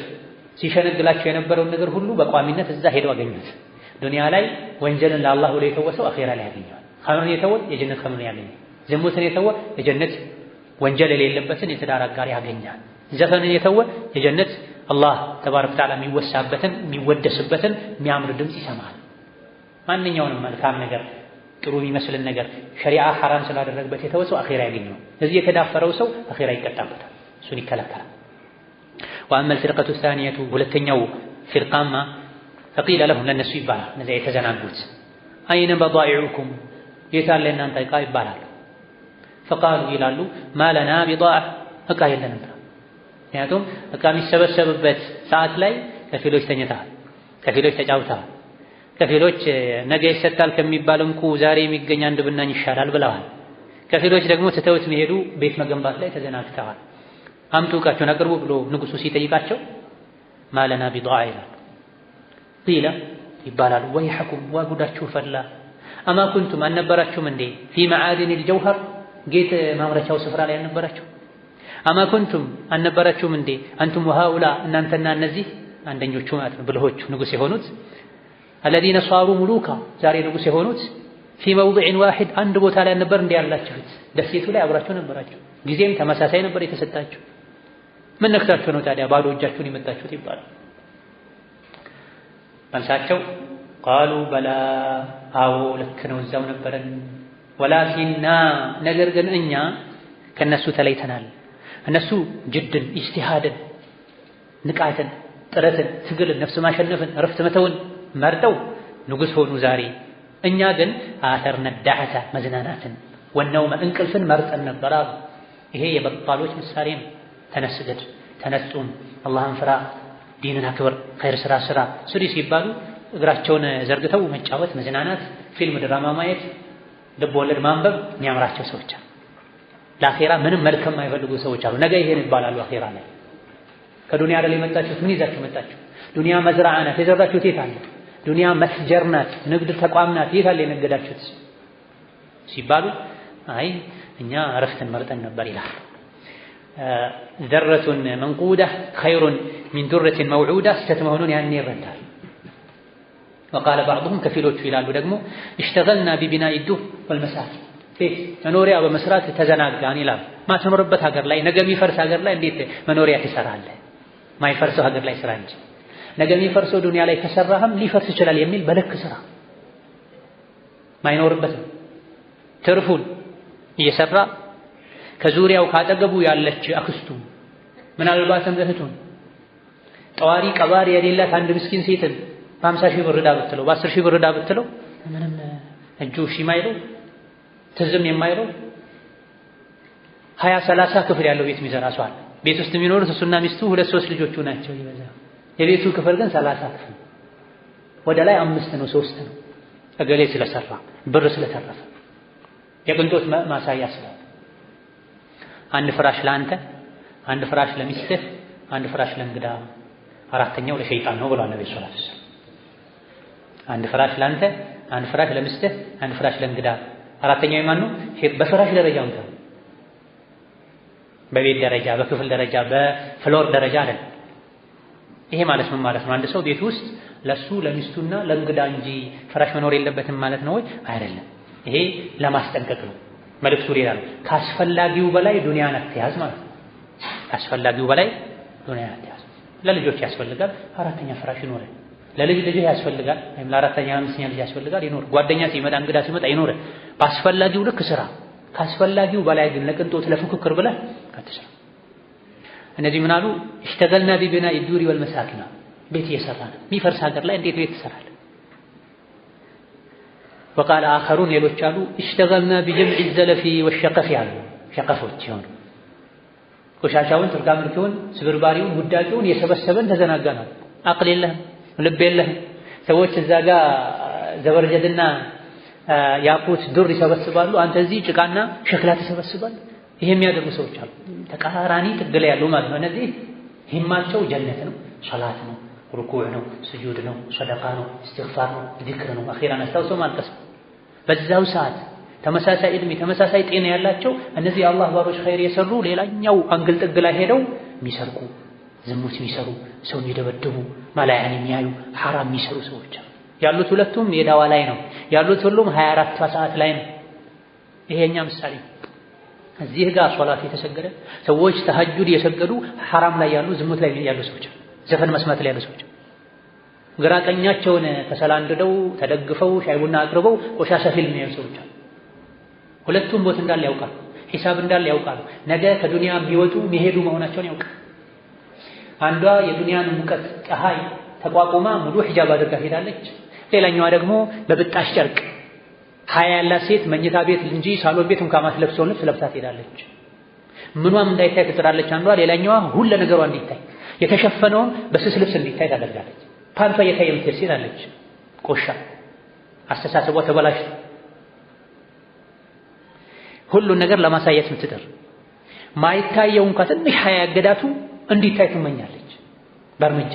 ሲሸነግላቸው የነበረውን ነገር ሁሉ በቋሚነት እዛ ሄደው አገኙት። ዱንያ ላይ ወንጀልን ለአላህ ብሎ የተወሰው አኼራ ላይ ያገኘዋል። ኸምርን የተወ የጀነት ኸምርን ያገኛል። ዝሙትን የተወ የጀነት ወንጀል የሌለበትን የትዳር አጋር ያገኛል። ዘፈንን የተወ የጀነት አላህ ተባረከ ወተዓላ የሚወሳበትን የሚወደስበትን የሚያምር ድምፅ ይሰማል። ማንኛውንም መልካም ነገር ጥሩ የሚመስልን ነገር ሸሪዓ ሐራም ስላደረገበት የተወሰው አኼራ ያገኘዋል። እዚህ የተዳፈረው ሰው አኼራ ይቀጣበታል፣ እሱን ይከለከላል። ወአማ الفرقة الثانية ሁለተኛው ፊርቃማ ፈቂለ ለሁም ለነሱ ይባላል፣ እነዚያ የተዘናጉት አይነ በዳኢዑኩም የታለ እናንተ ዕቃ ይባላል። ፈቃሉ ይላሉ ማለና ቢዳዕ ዕቃ የለንም። ምክንያቱም ዕቃ የሚሰበሰብበት ሰዓት ላይ ከፊሎች ተኝተዋል፣ ከፊሎች ተጫውተዋል፣ ከፊሎች ነገ ይሰጣል ከሚባል እንቁ ዛሬ የሚገኝ አንድ ብናኝ ይሻላል ብለዋል። ከፊሎች ደግሞ ትተውት መሄዱ ቤት መገንባት ላይ ተዘናግተዋል። አምጡ ዕቃቸውን አቅርቡ ብሎ ንጉሱ ሲጠይቃቸው ማለና ቢዳዕ ይላሉ። ቂለ ይባላሉ ወይሐኩም ዋጉዳችሁ ፈላ አማ ኩንቱም አልነበራችሁም እንዴ ፊ መዓድኒል ጀውሀር ጌጥ ማምረቻው ስፍራ ላይ አልነበራችሁ? አማ ኩንቱም አልነበራችሁም እንዴ አንቱም ወሃኡላ እናንተና እነዚህ አንደኞቹ ማለት ነው ብልሆቹ ንጉስ የሆኑት الذين صاروا ملوكا ዛሬ ንጉስ የሆኑት في موضع واحد አንድ ቦታ ላይ ነበር እንዴ ያላችሁት? ደሴቱ ላይ አብራችሁ ነበራችሁ፣ ጊዜም ተመሳሳይ ነበር የተሰጣችሁ። ምን ነክታችሁ ነው ታዲያ ባዶ እጃችሁን የመጣችሁት ይባላል። መልሳቸው ቃሉ በላ አዎ ልክ ነው እዛው ነበረን፣ ወላኪንና ነገር ግን እኛ ከነሱ ተለይተናል። እነሱ ጅድን ኢጅቲሃድን ንቃትን ጥረትን ትግልን ነፍስ ማሸነፍን እረፍት መተውን መርጠው ንጉሥ ሆኑ ዛሬ። እኛ ግን አተርነ ዳዕተ መዝናናትን ወነውመ እንቅልፍን መርጠን ነበር አሉ። ይሄ የበጣሎች ምሳሌ ነው። ተነስ ስገድ፣ ተነስ ጹም፣ አላህን ፍራ፣ ዲንን አክብር፣ ኸይር ስራ ስራ ስሪ ሲባሉ እግራቸውን ዘርግተው መጫወት፣ መዝናናት፣ ፊልም ድራማ ማየት፣ ልብ ወለድ ማንበብ የሚያምራቸው ሰዎች አሉ። ለአኼራ ምንም መልካም የማይፈልጉ ሰዎች አሉ። ነገ ይሄን ይባላሉ አኼራ ላይ። ከዱንያ አይደል የመጣችሁት? ምን ይዛችሁ መጣችሁ? ዱንያ መዝራዓ ናት፣ የዘራችሁት የት አለ? ዱንያ መስጀር ናት፣ ንግድ ተቋም ናት፣ የት አለ የነገዳችሁት ሲባሉ አይ እኛ እረፍትን መርጠን ነበር ይላል። ዘረቱን መንቁዳ ኸይሩን ሚን ዱረትን መውዑዳ ስተት መሆኑን ያኔ ይረዳል። ወቃለ ባዕዱሁም ከፊሎቹ ይላሉ ደግሞ እሽተገልና ቢቢናኢ ዱር ወልመሳኪን ቤት መኖሪያ በመስራት ተዘናጋን ይላሉ። ማትኖርበት ሀገር ላይ ነገ የሚፈርስ ሀገር ላይ እንዴት መኖሪያ ትሰራለህ? ማይፈርሰው ሀገር ላይ ስራ እንጂ ነገ የሚፈርሰው ዱንያ ላይ ከሰራህም ሊፈርስ ይችላል የሚል በልክ ስራ ማይኖርበት ትርፉን እየሰራ ከዙሪያው ካጠገቡ ያለች አክስቱ ምናልባትም እህቱን ጠዋሪ ቀባሪ የሌላት አንድ ምስኪን ሴትን በ50 ሺህ ብር ዕዳ ብትለው በ10 ሺህ ብር ዕዳ ብትለው ምንም እጁ እሺ የማይለው ትዝም የማይለው 20-30 ክፍል ያለው ቤት የሚዘራ ሰው አለ። ቤት ውስጥ የሚኖሩት እሱና ሚስቱ 2-3 ልጆቹ ናቸው ይበዛ። የቤቱ ክፍል ግን 30 ክፍል ወደ ላይ 5 ነው 3 ነው። እገሌ ስለሰራ ብር ስለተረፈ የቅንጦት ማሳያ ስላለ አንድ ፍራሽ ለአንተ፣ አንድ ፍራሽ ለሚስትህ፣ አንድ ፍራሽ ለእንግዳ፣ አራተኛው ለሸይጣን ነው ብሏል ነብዩ ሰለላሁ ዐለይሂ ወሰለም። አንድ ፍራሽ ለአንተ፣ አንድ ፍራሽ ለሚስትህ፣ አንድ ፍራሽ ለእንግዳ፣ አራተኛው የማን ነው? በፍራሽ ደረጃ እንኳን በቤት ደረጃ፣ በክፍል ደረጃ፣ በፍሎር ደረጃ አይደል። ይሄ ማለት ምን ማለት ነው? አንድ ሰው ቤት ውስጥ ለሱ ለሚስቱና ለእንግዳ እንጂ ፍራሽ መኖር የለበትም ማለት ነው ወይ? አይደለም። ይሄ ለማስጠንቀቅ ነው። መልእክቱ ሌላ ነው። ካስፈላጊው በላይ ዱንያን አትያዝ ማለት ነው። ካስፈላጊው በላይ ዱንያን አትያዝ። ለልጆች ያስፈልጋል፣ አራተኛ ፍራሽ ይኖር። ለልጅ ያስፈልጋል፣ ወይም ለአራተኛ አምስተኛ ልጅ ያስፈልጋል፣ ይኖር። ጓደኛ ሲመጣ እንግዳ ሲመጣ ይኖር። ባስፈላጊው ልክ ስራ። ካስፈላጊው በላይ ግን ለቅንጦት ለፉክክር ብለህ አትስራ። እነዚህ ምን አሉ? እሽተገልና ቢቢናኢ ዱሪ ወልመሳኪን ቤት እየሰራን የሚፈርስ ሀገር ላይ እንዴት ቤት ትሰራለህ? ወቃለ አኸሩን ሌሎች አሉ እሽተገልና ቢጀምዕ ዘለፊ ወሸቀፊ አሉ። ሸቀፎች ይሆኑ ቆሻሻውን ጥርጋምርኪውን ስብርባሪውን ውዳቂውን የሰበሰበን ተዘናጋናል። አቅል የለህም፣ ልብ የለህም። ሰዎች እዛ ጋር ዘበርጀድና ያቁት ዱር ይሰበስባሉ፣ አንተ እዚህ ጭቃና ሸክላ ትሰበስባለህ። ይሄ የሚያደርጉ ሰዎች አሉ። ተቃራኒ ጥግ ላይ ያሉ ማለት ነው። እነዚህ ሂማቸው ጀነት ነው፣ ሶላት ነው፣ ሩኩዕ ነው፣ ስጁድ ነው፣ ሰደቃ ነው፣ እስትግፋር ነው፣ ዚክር ነው። አኺራን አስታውሰው ማልቀስ ነው። በዛው ሰዓት ተመሳሳይ እድሜ ተመሳሳይ ጤና ያላቸው እነዚህ የአላህ ባሮች ኸይር የሰሩ ሌላኛው አንግል ጥግ ላይ ሄደው የሚሰርቁ፣ ዝሙት የሚሰሩ፣ ሰው የሚደበድቡ፣ መላያን የሚያዩ፣ ሐራም የሚሰሩ ሰዎች ያሉት ሁለቱም የዳዋ ላይ ነው ያሉት። ሁሉም 24 ሰዓት ላይ ነው። ይሄኛ ምሳሌ እዚህ ጋር ሶላት የተሰገደ ሰዎች ተሐጁድ የሰገዱ ሐራም ላይ ያሉ፣ ዝሙት ላይ ያሉ ሰዎች፣ ዘፈን መስማት ላይ ያሉ ሰዎች ግራ ቀኛቸውን ተሰላንድደው ተደግፈው ሻይ ቡና አቅርበው ቆሻሻ ፊልም ያዩ ሰዎች አሉ። ሁለቱም ቦት እንዳለ ያውቃሉ፣ ሂሳብ እንዳለ ያውቃሉ። ነገ ከዱንያ ቢወጡ የሚሄዱ መሆናቸውን ያውቃሉ። አንዷ የዱንያን ሙቀት ፀሐይ ተቋቁማ ሙሉ ሒጃብ አድርጋ ሄዳለች። ሌላኛዋ ደግሞ በብጣሽ ጨርቅ ሀያ ያላት ሴት መኝታ ቤት እንጂ ሳሎን ቤት እንኳን ማትለብሰው ልብስ ለብሳ ትሄዳለች። ምኗም እንዳይታይ ትጥራለች አንዷ። ሌላኛዋ ሁሉ ነገሯ እንዲታይ የተሸፈነውም በስስ ልብስ እንዲታይ ታደርጋለች። ፓንቷ የታይ የምትል ሴት አለች። ቆሻ አስተሳሰቧ ተበላሽቶ ሁሉን ነገር ለማሳየት ምትጥር ማይታየው እንኳን ትንሽ ሀያ ያገዳቱ እንዲታይ ትመኛለች። በእርምጃ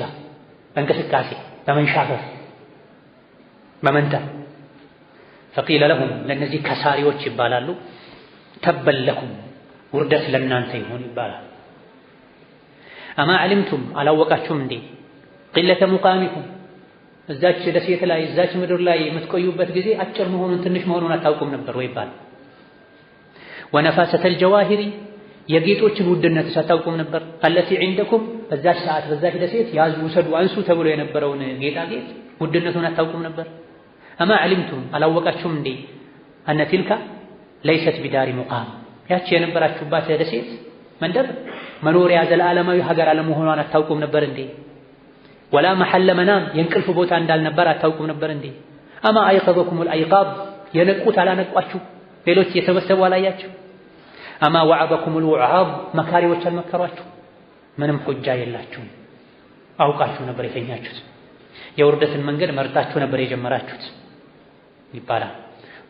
በእንቅስቃሴ በመንሻፈፍ በመንጠር ፈቂለ ለሁም ለእነዚህ ከሳሪዎች ይባላሉ ተበል ለኩም ውርደት ለእናንተ ይሆን ይባላል። አማ ዓሊምቱም አላወቃችሁም እንዴ ቂለተ ሙቃሚኩም እዛች ደሴት ላይ እዛች ምድር ላይ የምትቆዩበት ጊዜ አጭር መሆኑን ትንሽ መሆኑን አታውቁም ነበር ወይ ይባላል። ወነፋሰተል ጀዋሂሪ የጌጦችን ውድነት አታውቁም ነበር። አለቲ ዒንደኩም በዛች ሰዓት በዛች ደሴት ያዙ ውሰዱ አንሱ ተብሎ የነበረውን ጌጣጌጥ ውድነቱን አታውቁም ነበር። አማ ዓሊምቱም አላወቃችሁም እንዴ አነ ቲልካ ለይሰት ቢዳሪ ሙቃም ያቺ የነበራችሁባት ደሴት መንደር መኖሪያ ዘላለማዊ ሀገር አለመሆኗን አታውቁም ነበር እንዴ? ወላ መሐለ መናም የእንቅልፍ ቦታ እንዳልነበር አታውቁም ነበር እንዴ? አማ አይቀዘኩሙል አይቃብ የነቁት አላነቋችሁ? ሌሎች የተሰበሰቡ አላያችሁ? አማ ወዐበኩሙል ውዓብ መካሪዎች አልመከሯችሁ? ምንም ሁጃ የላችሁም። አውቃችሁ ነበር የተኛችሁት። የውርደትን መንገድ መርጣችሁ ነበር የጀመራችሁት ይባላል።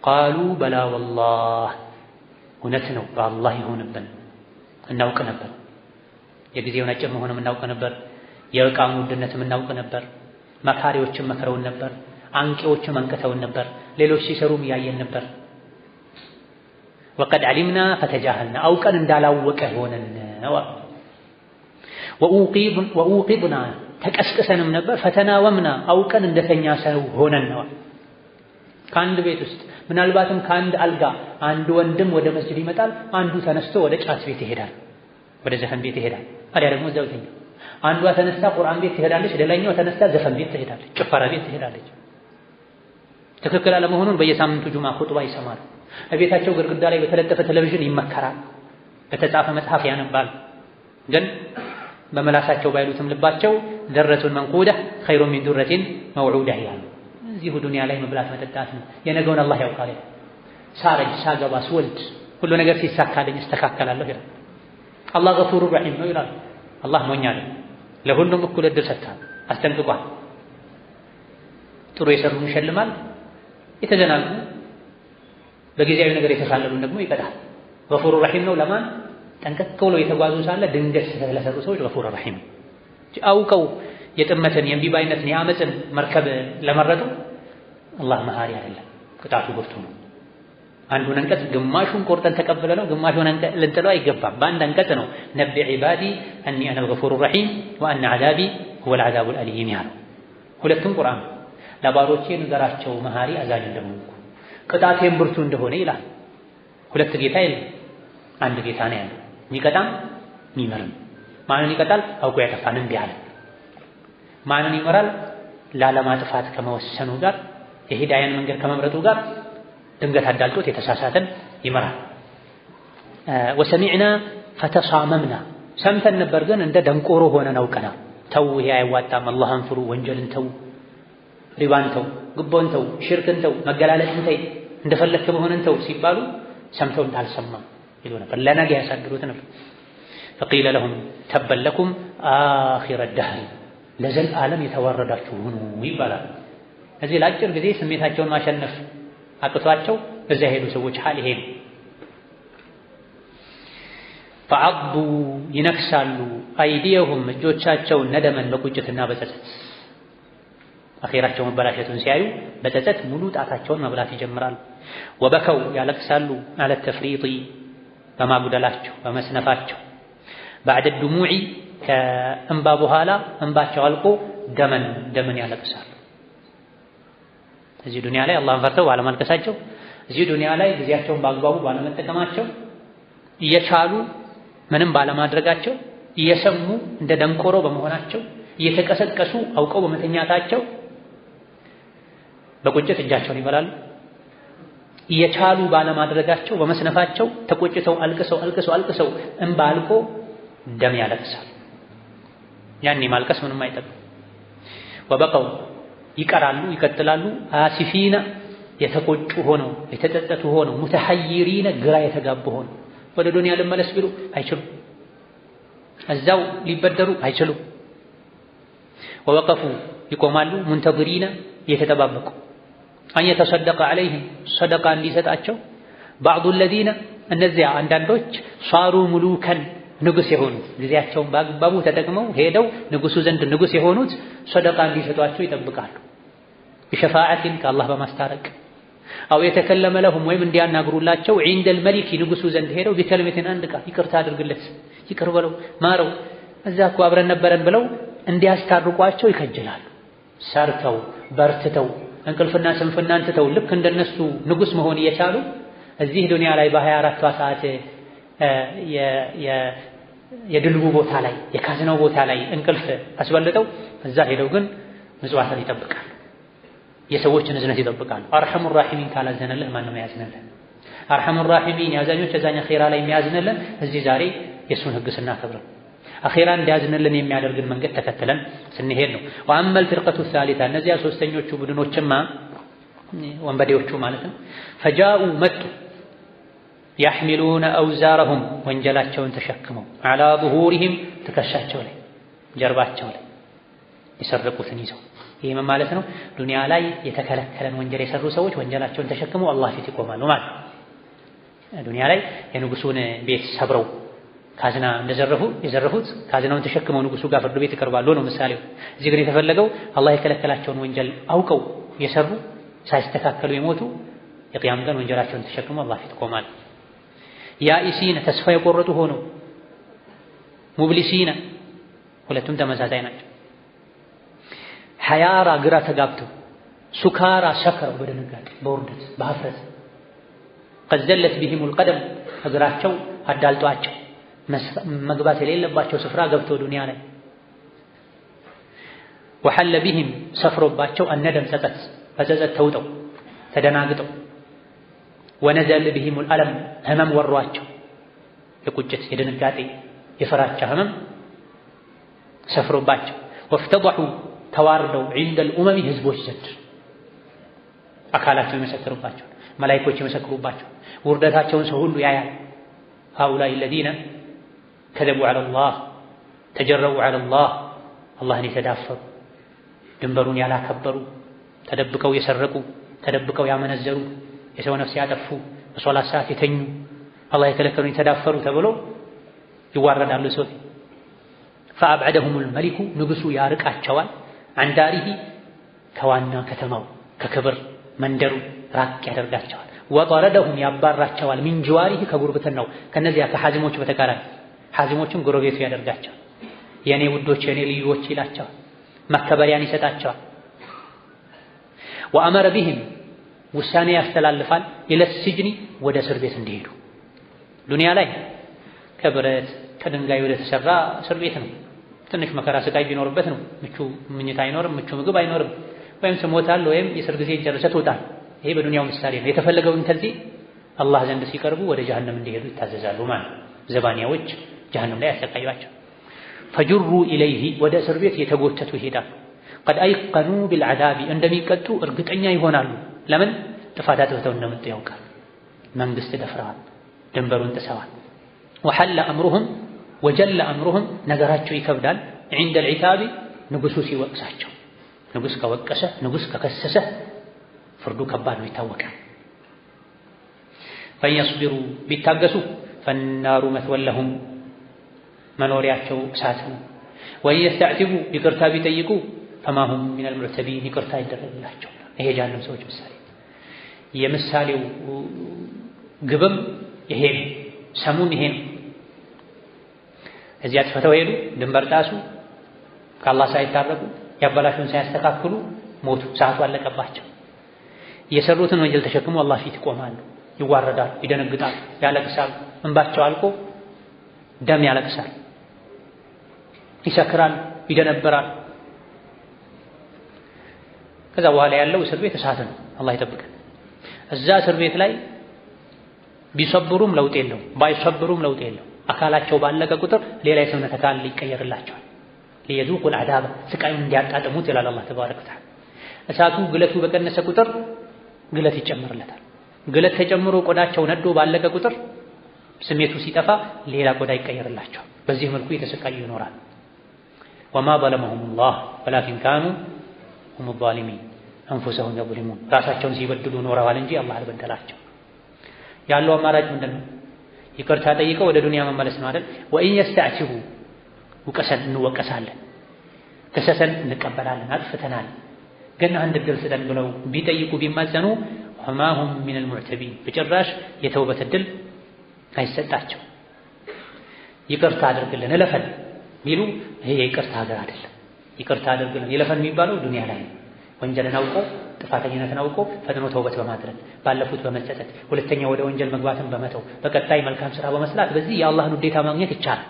ቃሉ በላ ወላህ እውነት ነው በአላህ ይሆንብን እናውቅ ነበር። የጊዜውን አጭር መሆኑን እናውቅ ነበር። የዕቃውን ውድነትም እናውቅ ነበር። መካሪዎችም መክረውን ነበር። አንቂዎችም አንቅተውን ነበር። ሌሎች ሲሰሩም ያየን ነበር። ወቀድ ዓሊምና ፈተጃህልና አውቀን እንዳላወቀ ሆነን ነው። ወኡቂብና ተቀስቅሰንም ነበር። ፈተናወምና አውቀን እንደተኛ ሰው ሆነን ነው። ከአንድ ቤት ውስጥ ምናልባትም ከአንድ አልጋ አንድ ወንድም ወደ መስጂድ ይመጣል። አንዱ ተነስቶ ወደ ጫት ቤት ይሄዳል፣ ወደ ዘፈን ቤት ይሄዳል። አሊያ ደግሞ እዛው ይተኛል። አንዷ ተነስታ ቁርአን ቤት ትሄዳለች፣ ሌላኛው ተነስታ ዘፈን ቤት ትሄዳለች፣ ጭፈራ ቤት ትሄዳለች። ትክክል አለመሆኑን በየሳምንቱ ጁማ ኹጥባ ይሰማል። በቤታቸው ግድግዳ ላይ በተለጠፈ ቴሌቪዥን ይመከራል፣ በተጻፈ መጽሐፍ ያነባል። ግን በመላሳቸው ባይሉትም ልባቸው ደረቱን መንቁዳ ኸይሩን ሚን ዱረቲን መውዑዳ ይላሉ። እዚሁ ዱንያ ላይ መብላት መጠጣት ነው። የነገውን አላህ ያውቃል። ሳረጅ ሳገባ ስወልድ ሁሉ ነገር ሲሳካልኝ እስተካከላለሁ ይላል። አላህ ገፉሩ ረሒም ነው ይላል። አላህ ሞኛ ነው። ለሁሉም እኩል እድል ሰጥቷል፣ አስጠንቅቋል። ጥሩ የሰሩን ይሸልማል፣ የተዘናጉ በጊዜያዊ ነገር የተሳለሉን ደግሞ ይቀጣል። ገፉሩ ረሒም ነው ለማን? ጠንቀቅ ብሎ የተጓዙ ሳለ ድንገት ስለሰሩ ሰዎች ገፉሩ ረሒም። አውቀው የጥመትን የእምቢባይነትን የአመፅን መርከብ ለመረጡ አላህ መሃሪ አይደለም፣ ቅጣቱ ብርቱ ነው። አንዱን አንቀጽ ግማሹን ቆርጠን ተቀበለ ነው፣ ግማሹን ልንጥለው አይገባም። በአንድ አንቀጽ ነው ነቢ ዒባዲ አኒ አነ አልገፉሩ ረሒም ወአነ ዐዛቢ ሁወል ዐዛቡል አሊም ያለው። ሁለቱም ቁርአን ለባሮቼ ንገራቸው መሃሪ አዛኝ እንደሆንኩ ቅጣቴም ብርቱ እንደሆነ ይላል። ሁለት ጌታ የለም፣ አንድ ጌታ ነው ያለው፣ የሚቀጣም የሚመርም። ማንን ይቀጣል? አውቆ ያጠፋን እምቢ አለ። ማንን ይመራል? ላለማጥፋት ከመወሰኑ ጋር የሂዳያን መንገድ ከመምረጡ ጋር ድንገት አዳልጦት የተሳሳተን ይመራል። ወሰሚዕና ፈተሳመምና ሰምተን ነበር ግን እንደ ደንቆሮ ሆነን አውቀናል። ተው ይሄ አይዋጣም፣ አላህን ፍሩ፣ ወንጀልን ተው፣ ሪባን ተው፣ ግቦን ተው፣ ሽርክን ተው፣ መገላለጥን ተይ፣ እንደፈለክ መሆንን ተው ሲባሉ ሰምተው እንዳልሰማ ይሉ ነበር። ለነገ ያሳድሩት ነበር። ፈቂለ ለሁም ተበን ለኩም አኺረ ደህሪ ለዘልዓለም የተዋረዳችሁ ሁኑ ይባላል። እዚህ ለአጭር ጊዜ ስሜታቸውን ማሸነፍ አቅቷቸው እዛ ሄዱ ሰዎች ሐል ይሄ ነው። ፈዐዱ ይነክሳሉ፣ አይዲየሁም እጆቻቸውን ነደመን በቁጭትና በጸጸት አኺራቸው መበላሸቱን ሲያዩ በጸጸት ሙሉ ጣታቸውን መብላት ይጀምራሉ። ወበከው ያለቅሳሉ አለ ተፍሪጢ በማጉደላቸው በመስነፋቸው ባዕደ ዱሙዒ ከእንባ በኋላ እንባቸው አልቆ ደምን ያለቅሳሉ። እዚህ ዱንያ ላይ አላህን ፈርተው ባለማልቀሳቸው፣ እዚህ ዱንያ ላይ ጊዜያቸውን በአግባቡ ባለመጠቀማቸው፣ እየቻሉ ምንም ባለማድረጋቸው፣ እየሰሙ እንደ ደንቆሮ በመሆናቸው፣ እየተቀሰቀሱ አውቀው በመተኛታቸው በቁጭት እጃቸውን ይበላሉ። እየቻሉ ባለማድረጋቸው በመስነፋቸው ተቆጭተው አልቅሰው እንባ አልቆ ደም ያለቅሳል። ያኔ ማልቀስ ምንም አይጠቅም። ወበቀው ይቀራሉ ይቀጥላሉ። አሲፊና የተቆጩ ሆነው የተጸጸቱ ሆነው ሙተሐይሪነ ግራ የተጋቡ ሆነው ወደ ዱንያ ልመለስ ቢሉ አይችሉም፣ እዛው ሊበደሩ አይችሉም። ወወቀፉ ይቆማሉ ሙንተظሪነ የተጠባበቁ አን የተሰደቀ ዐለይሂም ሰደቃ እንዲሰጣቸው ባዕዱ ለዚነ እነዚያ አንዳንዶች ሷሩ ሙሉከን ንጉስ የሆኑት ጊዜያቸውን በአግባቡ ተጠቅመው ሄደው ንጉሱ ዘንድ ንጉስ የሆኑት ሰደቃ እንዲሰጧቸው ይጠብቃሉ። ቢሸፋዓቲን ከአላህ በማስታረቅ አው የተከለመ ለሁም ወይም እንዲያናግሩላቸው ዒንደል መሊክ ንጉሱ ዘንድ ሄደው ቢከልመትን አንድ ቃል ይቅርታ አድርግለት፣ ይቅር በለው፣ ማረው፣ እዛ እኮ አብረን ነበረን ብለው እንዲያስታርቋቸው ይከጅላሉ። ሰርተው በርትተው እንቅልፍና ስንፍናን ትተው ልክ እንደነሱ ንጉስ መሆን እየቻሉ እዚህ ዱንያ ላይ በ24ቷ ሰዓት የድልቡ ቦታ ላይ የካዝናው ቦታ ላይ እንቅልፍ አስበልጠው እዛ ሄደው ግን ምጽዋትን ይጠብቃሉ፣ የሰዎችን እዝነት ይጠብቃሉ። አርሐሙ ራሒሚን ካላዘነልህ ማንም ያዝነልህ? አርሐሙ ራሒሚን ያዛኞች እዛኛ ኺራ ላይ የሚያዝነልህ እዚህ ዛሬ የእሱን ህግ ስናከብር፣ አኺራ እንዲያዝንልን የሚያደርግን መንገድ ተከትለን ስንሄድ ነው። ወአመል ፊርቀቱ ሳሊታ እነዚያ ሶስተኞቹ ቡድኖችማ ወንበዴዎቹ ማለት ነው። ፈጃኡ መጡ ያሕሚሉነ አውዛረሁም ወንጀላቸውን ተሸክመው ዐላ ዙሁሪሂም ትከሻቸው ላይ ጀርባቸው ላይ የሰረቁትን ይዘው። ይህ ምን ማለት ነው? ዱንያ ላይ የተከለከለን ወንጀል የሰሩ ሰዎች ወንጀላቸውን ተሸክመው አላህ ፊት ይቆማሉ ማለት ነው። ዱንያ ላይ የንጉሱን ቤት ሰብረው ካዝና የዘረፉት ካዝናውን ተሸክመው ንጉሱ ጋር ፍርድ ቤት ይቀርባሉ ነው ምሳሌው። እዚህ ግን የተፈለገው አላህ የከለከላቸውን ወንጀል አውቀው የሰሩ ሳይስተካከሉ የሞቱ የቂያም ቀን ወንጀላቸውን ተሸክመው አላህ ፊት ይቆማሉ። ያኢሲነ ተስፋ የቆረጡ ሆነው ሙብሊሲነ ሁለቱም ተመሳሳይ ናቸው። ሐያራ ግራ ተጋብተው ሱካራ ሰክረው በድንጋጤ በውርደት በሀፍረት ቀድ ዘለት ቢሂሙል ቀደም እግራቸው አዳልጧቸው መግባት የሌለባቸው ስፍራ ገብተው ዱንያ ላይ ወሐለ ቢሂም ሰፍሮባቸው አነደም ጸጸት በጸጸት ተውጠው ተደናግጠው ወነዘል ቢሂሙል አለም ህመም ወሯቸው የቁጭት የድንጋጤ የፍራቻ ህመም ሰፍሮባቸው ወፍተضሑ ተዋርደው ዒንደል ኡመሚ ህዝቦች ዘንድ አካላቸው ይመሰክሩባቸው መላኢኮች ይመሰክሩባቸው ውርደታቸውን ሰው ሁሉ ያያል። ሃኡላኢ አለዚነ ከዘቡ ዐለላህ ተጀረኡ ዐለላህ አላህን የተዳፈሩ ድንበሩን ያላከበሩ ተደብቀው የሰረቁ ተደብቀው ያመነዘሩ የሰው ነፍስ ያጠፉ በሶላት ሰዓት የተኙ አላህ የከለከሉን የተዳፈሩ ተብሎ ይዋረዳሉ። ሰው ፈአብዐደሁሙል መሊኩ ንጉሱ ያርቃቸዋል አንዳሪሂ ከዋና ከተማው ከክብር መንደሩ ራቅ ያደርጋቸዋል። ወጠረደሁም ያባራቸዋል ሚን ጅዋሪሂ ከጉርብትናው ከነዚያ ከሐዚሞች በተቃራኒ ሐዚሞችን ጎረቤቱ ያደርጋቸዋል። የኔ ውዶች የኔ ልዩዎች ይላቸዋል። መከበሪያን ይሰጣቸዋል። ወአመረ ቢሂም ውሳኔ ያስተላልፋል ኢለስጅኒ ወደ እስር ቤት እንዲሄዱ። ዱንያ ላይ ከብረት ከድንጋይ ወደ ተሰራ እስር ቤት ነው። ትንሽ መከራ ስቃይ ቢኖርበት ነው። ምቹ ምኝታ አይኖርም፣ ምቹ ምግብ አይኖርም። ወይም ትሞታል ወይም የእስር ጊዜ ጨርሰህ ትወጣለህ። ይሄ በዱንያው ምሳሌ ነው። የተፈለገውን ከዚህ አላህ ዘንድ ሲቀርቡ ወደ ጀሀነም እንዲሄዱ ይታዘዛሉ ማለት ነው። ዘባንያዎች ጀሀነም ላይ ያሰቃዩአቸው። ፈጁሩ ኢለይሂ ወደ እስር ቤት የተጎተቱ ይሄዳሉ። ቀድ አይቀኑ ቢልዐዛቢ እንደሚቀጡ እርግጠኛ ይሆናሉ። ለምን? ጥፋት አጥፍተው እንደመጡ ያውቃል። መንግስት ደፍረዋል፣ ድንበሩን ጥሰዋል። ወሐለ አምሩሁም ወጀለ አምሩሁም ነገራቸው ይከብዳል። ዒንደል ዒታቢ ንጉሱ ሲወቅሳቸው ንጉስ ከወቀሰ ንጉስ ከከሰሰ ፍርዱ ከባድ ነው ይታወቃል። ፈየስቢሩ ቢታገሱ ፈናሩ መስወለሁም መኖሪያቸው እሳት ነው። ወየስተዕቲቡ ይቅርታ ቢጠይቁ ፈማሁም ሚነል ሙዕተቢን ይቅርታ ይደረግላቸው። ይሄ ጀሀነም ሰዎች ምሳሌ የምሳሌው ግብም ይሄ ነው። ሰሙም ይሄ ነው። እዚያ አጥፍተው ሄዱ፣ ድንበር ጣሱ፣ ከአላህ ሳይታረቁ ያበላሹን ሳያስተካክሉ ሞቱ። ሰዓቱ አለቀባቸው። የሰሩትን ወንጀል ተሸክሞ አላህ ፊት ይቆማሉ፣ ይዋረዳሉ፣ ይደነግጣሉ፣ ያለቅሳሉ። እንባቸው አልቆ ደም ያለቅሳል፣ ይሰክራል፣ ይደነበራል። ከዛ በኋላ ያለው እስር ቤት እሳት ነው። አላህ ይጠብቀን። እዛ እስር ቤት ላይ ቢሰብሩም ለውጥ የለው፣ ባይሰብሩም ለውጥ የለው። አካላቸው ባለቀ ቁጥር ሌላ የሰውነት አካል ይቀየርላቸዋል። ሊየዙቁል ዐዛበ ስቃዩን እንዲያጣጥሙት ይላል አላህ ተባረከ ወተዓላ። እሳቱ ግለቱ በቀነሰ ቁጥር ግለት ይጨመርለታል። ግለት ተጨምሮ ቆዳቸው ነዶ ባለቀ ቁጥር ስሜቱ ሲጠፋ ሌላ ቆዳ ይቀየርላቸዋል። በዚህ መልኩ የተሰቃዩ ይኖራል። ወማ ظለመሁሙላህ ወላኪን ካኑ ሁሙ ዛሊሚን አንፉሰሁም የظሊሙን ራሳቸውን ሲበድሉ ኖረዋል እንጂ አላህ አልበደላቸው። ያለው አማራጭ ምንድን ነው? ይቅርታ ጠይቀው ወደ ዱንያ መመለስ ነው አይደል? ወኢን የስተዕቲቡ ውቀሰን እንወቀሳለን፣ ክሰሰን እንቀበላለን፣ አጥፍተናል ግን አንድ ዕድል ስጠን ብለው ቢጠይቁ ቢማጸኑ ወማሁም ሚነል ሙዕተቢን በጭራሽ የተውበት ዕድል አይሰጣቸው። ይቅርታ አድርግልን እለፈን ቢሉ ይሄ የይቅርታ ሀገር አይደለም። ይቅርታ አድርግልን ይለፈን የሚባለው ዱንያ ላይ ነው። ወንጀልን አውቆ ጥፋተኝነትን አውቆ ፈጥኖ ተውበት በማድረግ ባለፉት በመጸጸት ሁለተኛ ወደ ወንጀል መግባትን በመተው በቀጣይ መልካም ስራ በመስራት በዚህ የአላህን ውዴታ ማግኘት ይቻላል።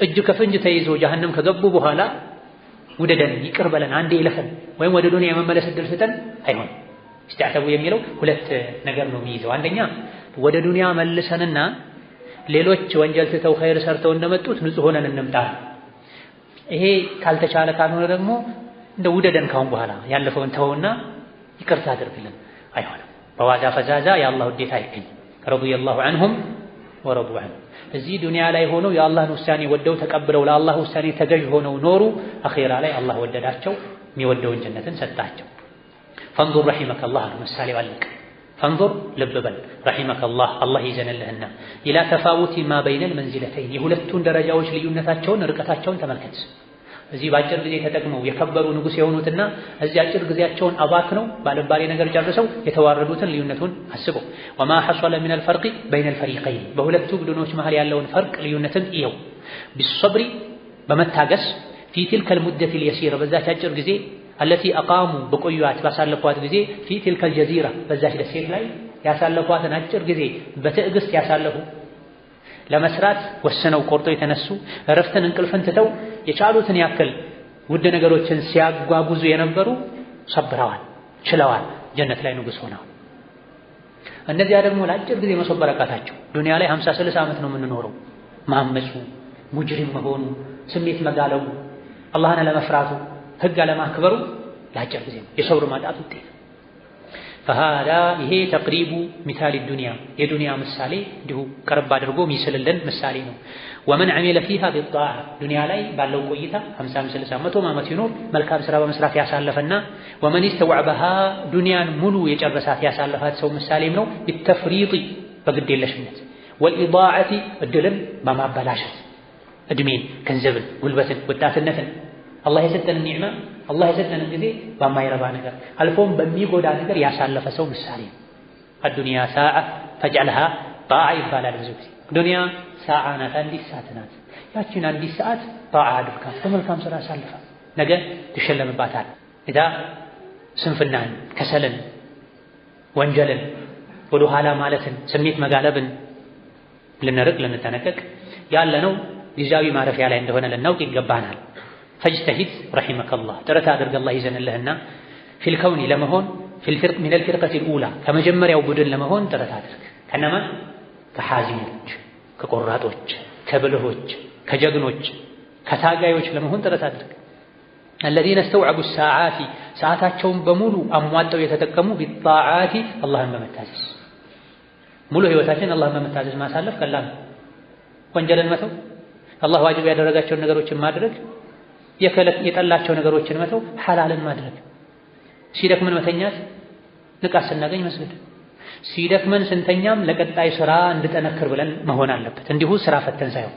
እጅ ከፍንጅ ተይዞ ጀሀነም ከገቡ በኋላ ውደደን ይቅር በለን አንዴ ይለፈን ወይም ወደ ዱንያ የመመለስ ዕድል ስጠን አይሆን። ኢስቲዕተቡ የሚለው ሁለት ነገር ነው የሚይዘው። አንደኛ ወደ ዱንያ መልሰንና ሌሎች ወንጀል ትተው ኸይር ሰርተው እንደመጡት ንጹህ ሆነን እንምጣ። ይሄ ካልተቻለ ካልሆነ ደግሞ እንደ ውደደን ካሁን በኋላ ያለፈውን ተውና ይቅርታ አድርግልን አይሆንም። በዋዛ ፈዛዛ የአላህ ውዴታ አይገኝም። ረዲየላሁ ዐንሁም ወረዱ ዐንሁ። እዚህ ዱንያ ላይ ሆነው የአላህን ውሳኔ ወደው ተቀብለው ለአላህ ውሳኔ ተገዥ ሆነው ኖሩ። አኺራ ላይ አላህ ወደዳቸው፣ የሚወደውን ጀነትን ሰጣቸው። ፈንዙር ረሒመከላህ አሉ። ምሳሌ ባለቀ። ፈንዙር ልብ በል ረሒመከላህ አላህ ይዘንልህና ኢላ ተፋውቲ ማ በይነል መንዚለተይን የሁለቱን ደረጃዎች ልዩነታቸውን ርቀታቸውን ተመልከት። እዚህ በአጭር ጊዜ ተጠቅመው የከበሩ ንጉሥ የሆኑትና እዚህ አጭር ጊዜያቸውን አባክነው ባለባሌ ነገር ጨርሰው የተዋረዱትን ልዩነቱን አስበው። ወማ ሐصل من الفرق بين الفريقين በሁለቱ ቡድኖች መሃል ያለውን ፈርቅ ልዩነትን እየው። بالصبر በመታገስ في تلك المدة اليسيرة በዛች አጭር ጊዜ التي أقاموا በቆዩት ባሳለፏት ጊዜ في تلك الجزيرة በዛች ደሴት ላይ ያሳለፏትን አጭር ጊዜ በትዕግስት ያሳለፉ ለመስራት ወሰነው ቆርጠው የተነሱ እረፍትን እንቅልፍን ትተው የቻሉትን ያክል ውድ ነገሮችን ሲያጓጉዙ የነበሩ ሰብረዋል፣ ችለዋል፣ ጀነት ላይ ንጉሥ ሆነዋል። እነዚያ ደግሞ ለአጭር ጊዜ መሰበር አቃታቸው። ዱንያ ላይ 50-60 ዓመት ነው የምንኖረው። ማመፁ፣ ሙጅሪም መሆኑ፣ ስሜት መጋለቡ፣ አላህን አለመፍራቱ፣ ህግ አለማክበሩ ለአጭር ጊዜ ነው የሰብር ማጣት ውጤት። فهذا ይሄ ተቅሪቡ ሚሳል ዱንያ የዱንያ ምሳሌ እንዲሁ ቀረብ አድርጎ ሚስልልን ምሳሌ ነው። ወመን عمل فيها بالطاعة ዱንያ ላይ ባለው ቆይታ 50-60 100 ዓመት ይኖር መልካም ስራ በመስራት ያሳለፈና ወመን استوعبها ዱንያን ሙሉ የጨረሳት ያሳለፋት ሰው ምሳሌም ነው። بالتفريط በግዴለሽነት والإضاعة እድልን በማበላሸት እድሜን፣ ገንዘብን፣ ጉልበትን፣ ወጣትነትን አላህ የሰጠንን ኒዕማ አላህ የሰጠንን ጊዜ በማይረባ ነገር አልፎም በሚጎዳ ነገር ያሳለፈ ሰው ምሳሌ ነው። الدنيا ساعة فاجعلها طاعة ይባላል ብዙ ጊዜ። ዱንያ ሰዓ ናት፣ አንዲት ሰዓት ናት። ያቺን አንዲት ሰዓት ጣዓ አድርጋት በመልካም ስራ አሳልፋ ነገ ትሸለምባታል። ኢዳ ስንፍናን፣ ከሰልን፣ ወንጀልን፣ ወደ ኋላ ማለትን፣ ስሜት መጋለብን ልንርቅ ልንጠነቀቅ ያለነው ጊዜያዊ ማረፊያ ላይ እንደሆነ ልናውቅ ይገባናል። ፈጅተሂድ ረሒመከላህ ጥረት አድርግ አላህ ይዘንልህና ፊል ከውኒ ለመሆን ሚነል ፊርቀቲል ኡላ ከመጀመሪያው ቡድን ለመሆን ጥረት አድርግ። ከነማን? ከሓዚሞች፣ ከቆራጦች፣ ከብልሆች፣ ከጀግኖች፣ ከታጋዮች ለመሆን ጥረት አድርግ። አለዚነ እስተውዐቡ ሰዓቲ ሰዓታቸውን በሙሉ አሟጠው የተጠቀሙ ቢጣዓቲ አላህን በመታዘዝ ሙሉ ህይወታችን አላህን በመታዘዝ ማሳለፍ ቀላል ነው። ወንጀልን መተው፣ አላህ ዋጅብ ያደረጋቸውን ነገሮችን ማድረግ፣ የጠላቸው ነገሮችን መተው፣ ሐላልን ማድረግ፣ ሲደክመን መተኛት፣ ንቃት ስናገኝ መስገድ፣ ሲደክመን ስንተኛም ለቀጣይ ስራ እንድጠነክር ብለን መሆን አለበት። እንዲሁ ስራ ፈተን ሳይሆን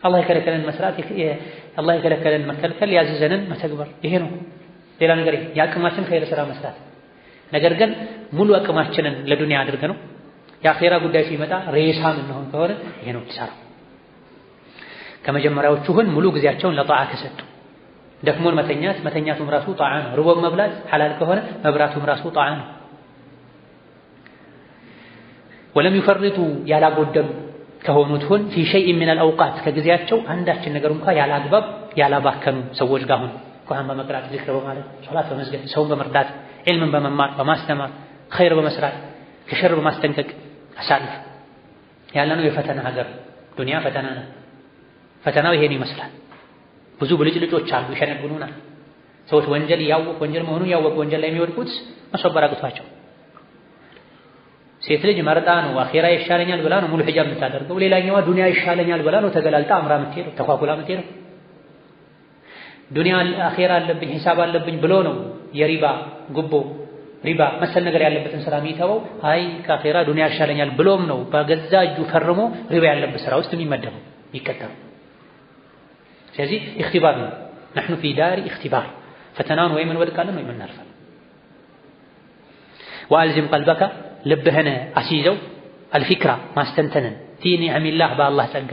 አላህ የከለከለን መስራት፣ አላህ የከለከለን መከልከል፣ ያዘዘንን መተግበር፣ ይሄ ነው። ሌላ ነገር የአቅማችን ኸይር ስራ መስራት። ነገር ግን ሙሉ አቅማችንን ለዱንያ አድርገ ነው የአኺራ ጉዳይ ሲመጣ ሬሳ ምንሆን ከሆነ ይሄ ነው ኪሳራ። ከመጀመሪያዎቹ ግን ሙሉ ጊዜያቸውን ለጣዓ ከሰጡ ደክሞን መተኛቱም ራሱ ጣዓ ነው። ርቦን መብላት ሐላል ከሆነ መብራቱም ራሱ ጣዓ ነው። ወለም ይፈርጡ ያላጎደሉ ከሆኑት ሁን ፊ ሸይእ ሚነል አውቃት ከጊዜያቸው አንዳችን ነገር እንኳን ያላግባብ ያላባከኑ ሰዎች ጋር ሁን። ቁርአን በመቅራት ዚክር በማለት ሶላት በመስገድ ሰውን በመርዳት ዒልምን በመማር በማስተማር ኸይር በመስራት ከሸር በማስጠንቀቅ አሳልፍ። ያለነው የፈተና ሀገር ዱንያ ፈተና ነው። ፈተናው ይሄን ይመስላል። ብዙ ብልጭልጮች አሉ፣ ይሸነግሉናል። ሰዎች ወንጀል መሆኑን ያወቁ ወንጀል ላይ የሚወድቁት መሰበር አቅቷቸው። ሴት ልጅ መርጣ ነው አኺራ ይሻለኛል ብላ ነው ሙሉ ሒጃብ የምታደርገው። ሌላኛዋ ዱንያ ይሻለኛል ብላ ነው ተገላልጣ አምራ የምትሄደው፣ ተኳኩላ የምትሄደው። ዱንያ አኺራ አለብኝ ሂሳብ አለብኝ ብሎ ነው የሪባ ጉቦ ሪባ መሰል ነገር ያለበትን ስራ የሚተወው። አይ ከአኺራ ዱንያ ይሻለኛል ብሎም ነው በገዛ እጁ ፈርሞ ሪባ ያለበት ስራ ውስጥ የሚመደበው የሚቀጠረው። ስለዚህ ኢኽቲባር ነው። نحن في دار اختبار ፈተናውን ወይ እንወድቃለን ወይ እናልፋለን። ወአልዚም ቀልበከ ልብህን አስይዘው አልፊክራ ማስተንተንን ፊ ኒዕሚላህ በአላህ ጸጋ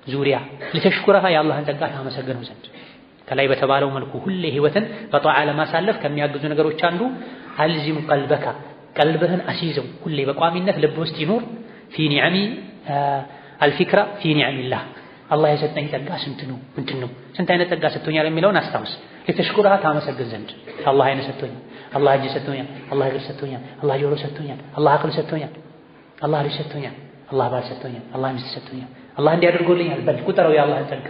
ዙሪያ ልተሽኩረሃ የአላህን ጸጋ ታመሰግነው ዘንድ ከላይ በተባለው መልኩ ሁሌ ህይወትን በጧዓ ለማሳለፍ ከሚያግዙ ነገሮች አንዱ አልዚም ቀልበከ ቀልብህን አስይዘው ሁሌ በቋሚነት ልብ ውስጥ ይኖር ፊ ኒዕሚ አልፊክራ ፊ ኒዕሚላህ አላህ የሰጠኝ ጸጋ ስንት ነው ምንድን ነው ስንት አይነት ጸጋ ሰጥቶኛል የሚለውን አስታውስ። ልተሽኩረሃ ታመሰግን ዘንድ አላህ አይነ ሰጥቶኛል፣ አላህ እጅ ሰጥቶኛል፣ አላህ እግር ሰጥቶኛል፣ አላህ ጆሮ ሰጥቶኛል፣ አላህ አቅል ሰጥቶኛል፣ አላህ ልጅ ሰጥቶኛል፣ አላህ ባል ሰጥቶኛል፣ አላህ ሚስት ሰጥቶኛል፣ አላህ እንዲያደርጎልኛል በል ቁጠረው የአላህን ጸጋ።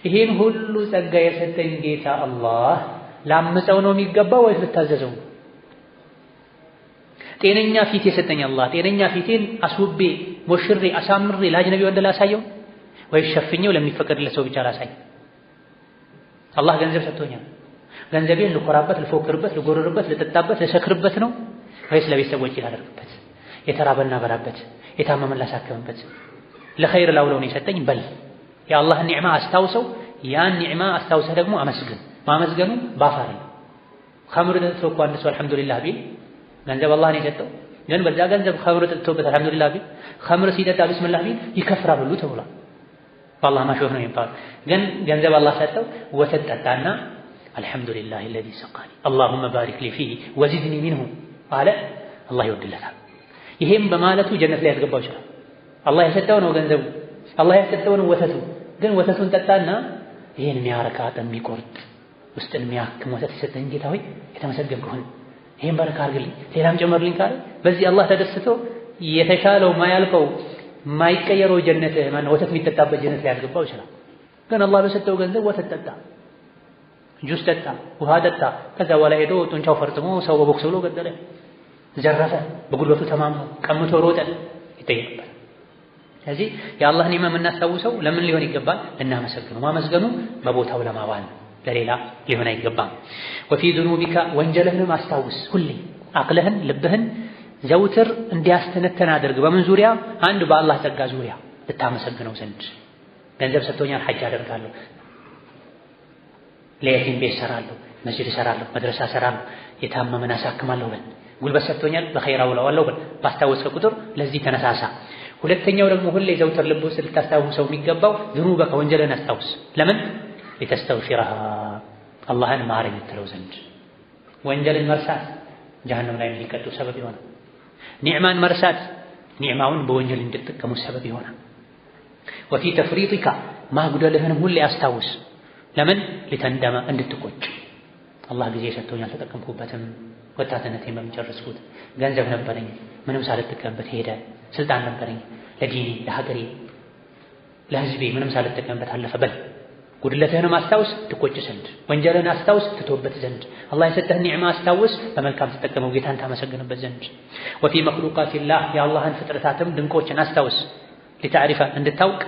ይሄን ሁሉ ጸጋ የሰጠኝ ጌታ አላህ ላምፀው ነው የሚገባው ወይስ ልታዘዘው? ጤነኛ ፊት የሰጠኝ አላህ ጤነኛ ፊቴን አስውቤ ሞሽሬ አሳምሬ ለአጅነቢ ወንድ ላሳየው ወይስ ሸፍኜው ለሚፈቀድለት ሰው ብቻ ላሳይ? አላህ ገንዘብ ሰጥቶኛል፣ ገንዘቤን ልኮራበት፣ ልፎክርበት፣ ልጎርርበት፣ ልጠጣበት፣ ልሰክርበት ነው ወይስ ለቤተሰቦቼ ላደርግበት፣ የተራበና በላበት፣ የታመመን ላሳከምበት፣ ለኸይር ላውለው ነው የሰጠኝ በል። የአላህን ኒዕማ አስታውሰው፣ ያን ኒዕማ አስታውሰህ ደግሞ አመስግን። ማመስገኑ ባፋሪ ኸምር ጠጥቶ እኮ አንድ ሰው አልሐምዱሊላህ ቢል ገንዘብ አላህ ነው የሰጠው፣ ግን በዛ ገንዘብ ኸምር ጠጥቶበት አልሐምዱሊላህ ቢል ኸምር ሲጠጣ ቢስሚላህ ቢል ይከፍራል ሁሉ ተብሏል። በአላህ ማሾፍ ነው የሚባለው። ግን ገንዘብ አላህ ሰጠው፣ ወተት ጠጣና አልሐምዱሊላህ አለዚ ሰቃኒ አላሁመ ባሪክ ሊ ፊሂ ወዚድኒ ሚንሁ አለ፣ አላህ ይወድለታል። ይሄም በማለቱ ጀነት ላይ ያስገባው ይችላል። አላህ የሰጠው ነው ገንዘቡ፣ አላህ የሰጠው ነው ወተቱ። ግን ወተቱን ጠጣና ይሄን የሚያረካ አጥም የሚቆርጥ ውስጥን የሚያክም ወተት የሰጠኝ ጌታ ሆይ የተመሰገንክ ሁን፣ ይሄን በረካ አድርግልኝ፣ ሌላም ጨመርልኝ ካለ በዚህ አላህ ተደስቶ የተሻለው ማያልቀው ማይቀየረው ጀነት ማን ወተት የሚጠጣበት ጀነት ላይ ያስገባው ይችላል። ግን አላህ በሰጠው ገንዘብ ወተት ጠጣ፣ ጁስ ጠጣ፣ ውሃ ጠጣ፣ ከዛ በኋላ ሄዶ ጡንቻው ፈርጥሞ ሰው በቦክስ ብሎ ገደለ፣ ዘረፈ፣ በጉልበቱ ተማምኖ ቀምቶ ሮጠ፣ ይጠየቅበታል። ስለዚህ የአላህ ኒዕማ የምናስታውሰው ለምን ሊሆን ይገባል? ልናመሰግነው። ማመስገኑ በቦታው ለማዋል ነው፣ ለሌላ ሊሆን አይገባም። ወፊ ዙኑቢካ ወንጀልህንም አስታውስ። ሁሌ አቅልህን ልብህን ዘውትር እንዲያስተነተን አድርግ። በምን ዙሪያ? አንድ በአላህ ጸጋ ዙሪያ ልታመሰግነው ዘንድ። ገንዘብ ሰጥቶኛል፣ ሐጅ አደርጋለሁ፣ ለየቲም ቤት እሰራለሁ፣ መስጂድ እሰራለሁ፣ መድረሳ እሰራለሁ፣ የታመመን አሳክማለሁ በል። ጉልበት ሰጥቶኛል፣ በኸይር አውለዋለሁ በል። ባስታወስከ ቁጥር ለዚህ ተነሳሳ። ሁለተኛው ደግሞ ሁሌ ዘውትር ልብ ውስጥ ልታስታውሰው የሚገባው ዝኑበከ ወንጀልን አስታውስ። ለምን? ሊተስተግፊረሃ አላህን ማረኝ የምትለው ዘንድ። ወንጀልን መርሳት ጀሀነም ላይ እንዲቀጡ ሰበብ ይሆናል። ኒዕማን መርሳት ኒዕማውን በወንጀል እንዲጠቀሙ ሰበብ ይሆናል። ወፊ ተፍሪጢካ ማጉደልህንም ሁሌ አስታውስ። ለምን? ሊተንደመ እንድትቆጭ። አላህ ጊዜ ሰጥቶኛል አልተጠቀምኩበትም፣ ወጣትነቴን በሚጨርስኩት ገንዘብ ነበረኝ ምንም ሳልጠቀምበት ሄደ፣ ስልጣን ነበረኝ ለዲኔ ለሀገሬ ለህዝቤ ምንም ሳልጠቀምበት አለፈ በል። ጉድለትህንም አስታውስ ትቆጭ ዘንድ፣ ወንጀልህን አስታውስ ትቶበት ዘንድ፣ አላህ የሰጠህን ኒዕማ አስታውስ በመልካም ተጠቀመው ጌታን ታመሰግንበት ዘንድ። ወፊ መኽሉቃቲላህ የአላህን ፍጥረታትም ድንቆችን አስታውስ። ሊተዕሪፈ እንድታውቅ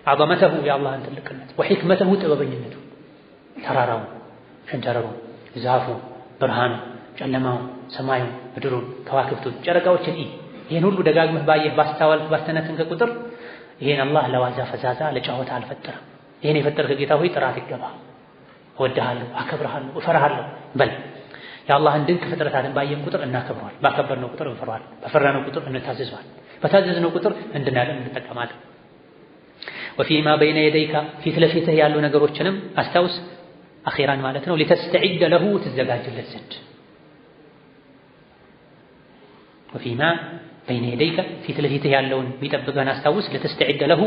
ዐዘመተሁ የአላህን ትልቅነት፣ ወሒክመተሁ ጥበበኝነቱ፣ ተራራው፣ ሸንተረሩ፣ ዛፉ፣ ብርሃኑ፣ ጨለማው፣ ሰማዩ፣ ምድሩን፣ ከዋክብቱን፣ ጨረቃዎችን ይህን ሁሉ ደጋግመህ ባየህ ባስተዋልክ ባስተነተንከ ቁጥር ይሄን አላህ ለዋዛ ፈዛዛ ለጨዋታ አልፈጠረም። ይሄን የፈጠርከ ጌታ ሆይ ጥራት ይገባ፣ እወድሃለሁ፣ አከብርሃለሁ፣ እፈራሃለሁ በል። የአላህን ድንቅ ፍጥረታትን ባየን ቁጥር እናከብረዋል፣ ባከበርነው ቁጥር እንፈራዋለን፣ በፈራነው ቁጥር እንታዘዘዋለን፣ በታዘዝነው ቁጥር እንድናለን እንጠቀማለን። ወፊማ በይነ የደይካ ፊት ለፊትህ ያሉ ነገሮችንም አስታውስ። አኺራን ማለት ነው። ሊተስተዒደ ለሁ ትዘጋጅለት ዘንድ። ወፊማ በይነ የደይከ ፊት ለፊትህ ያለውን የሚጠብቀን አስታውስ። ሊተስተዒደ ለሁ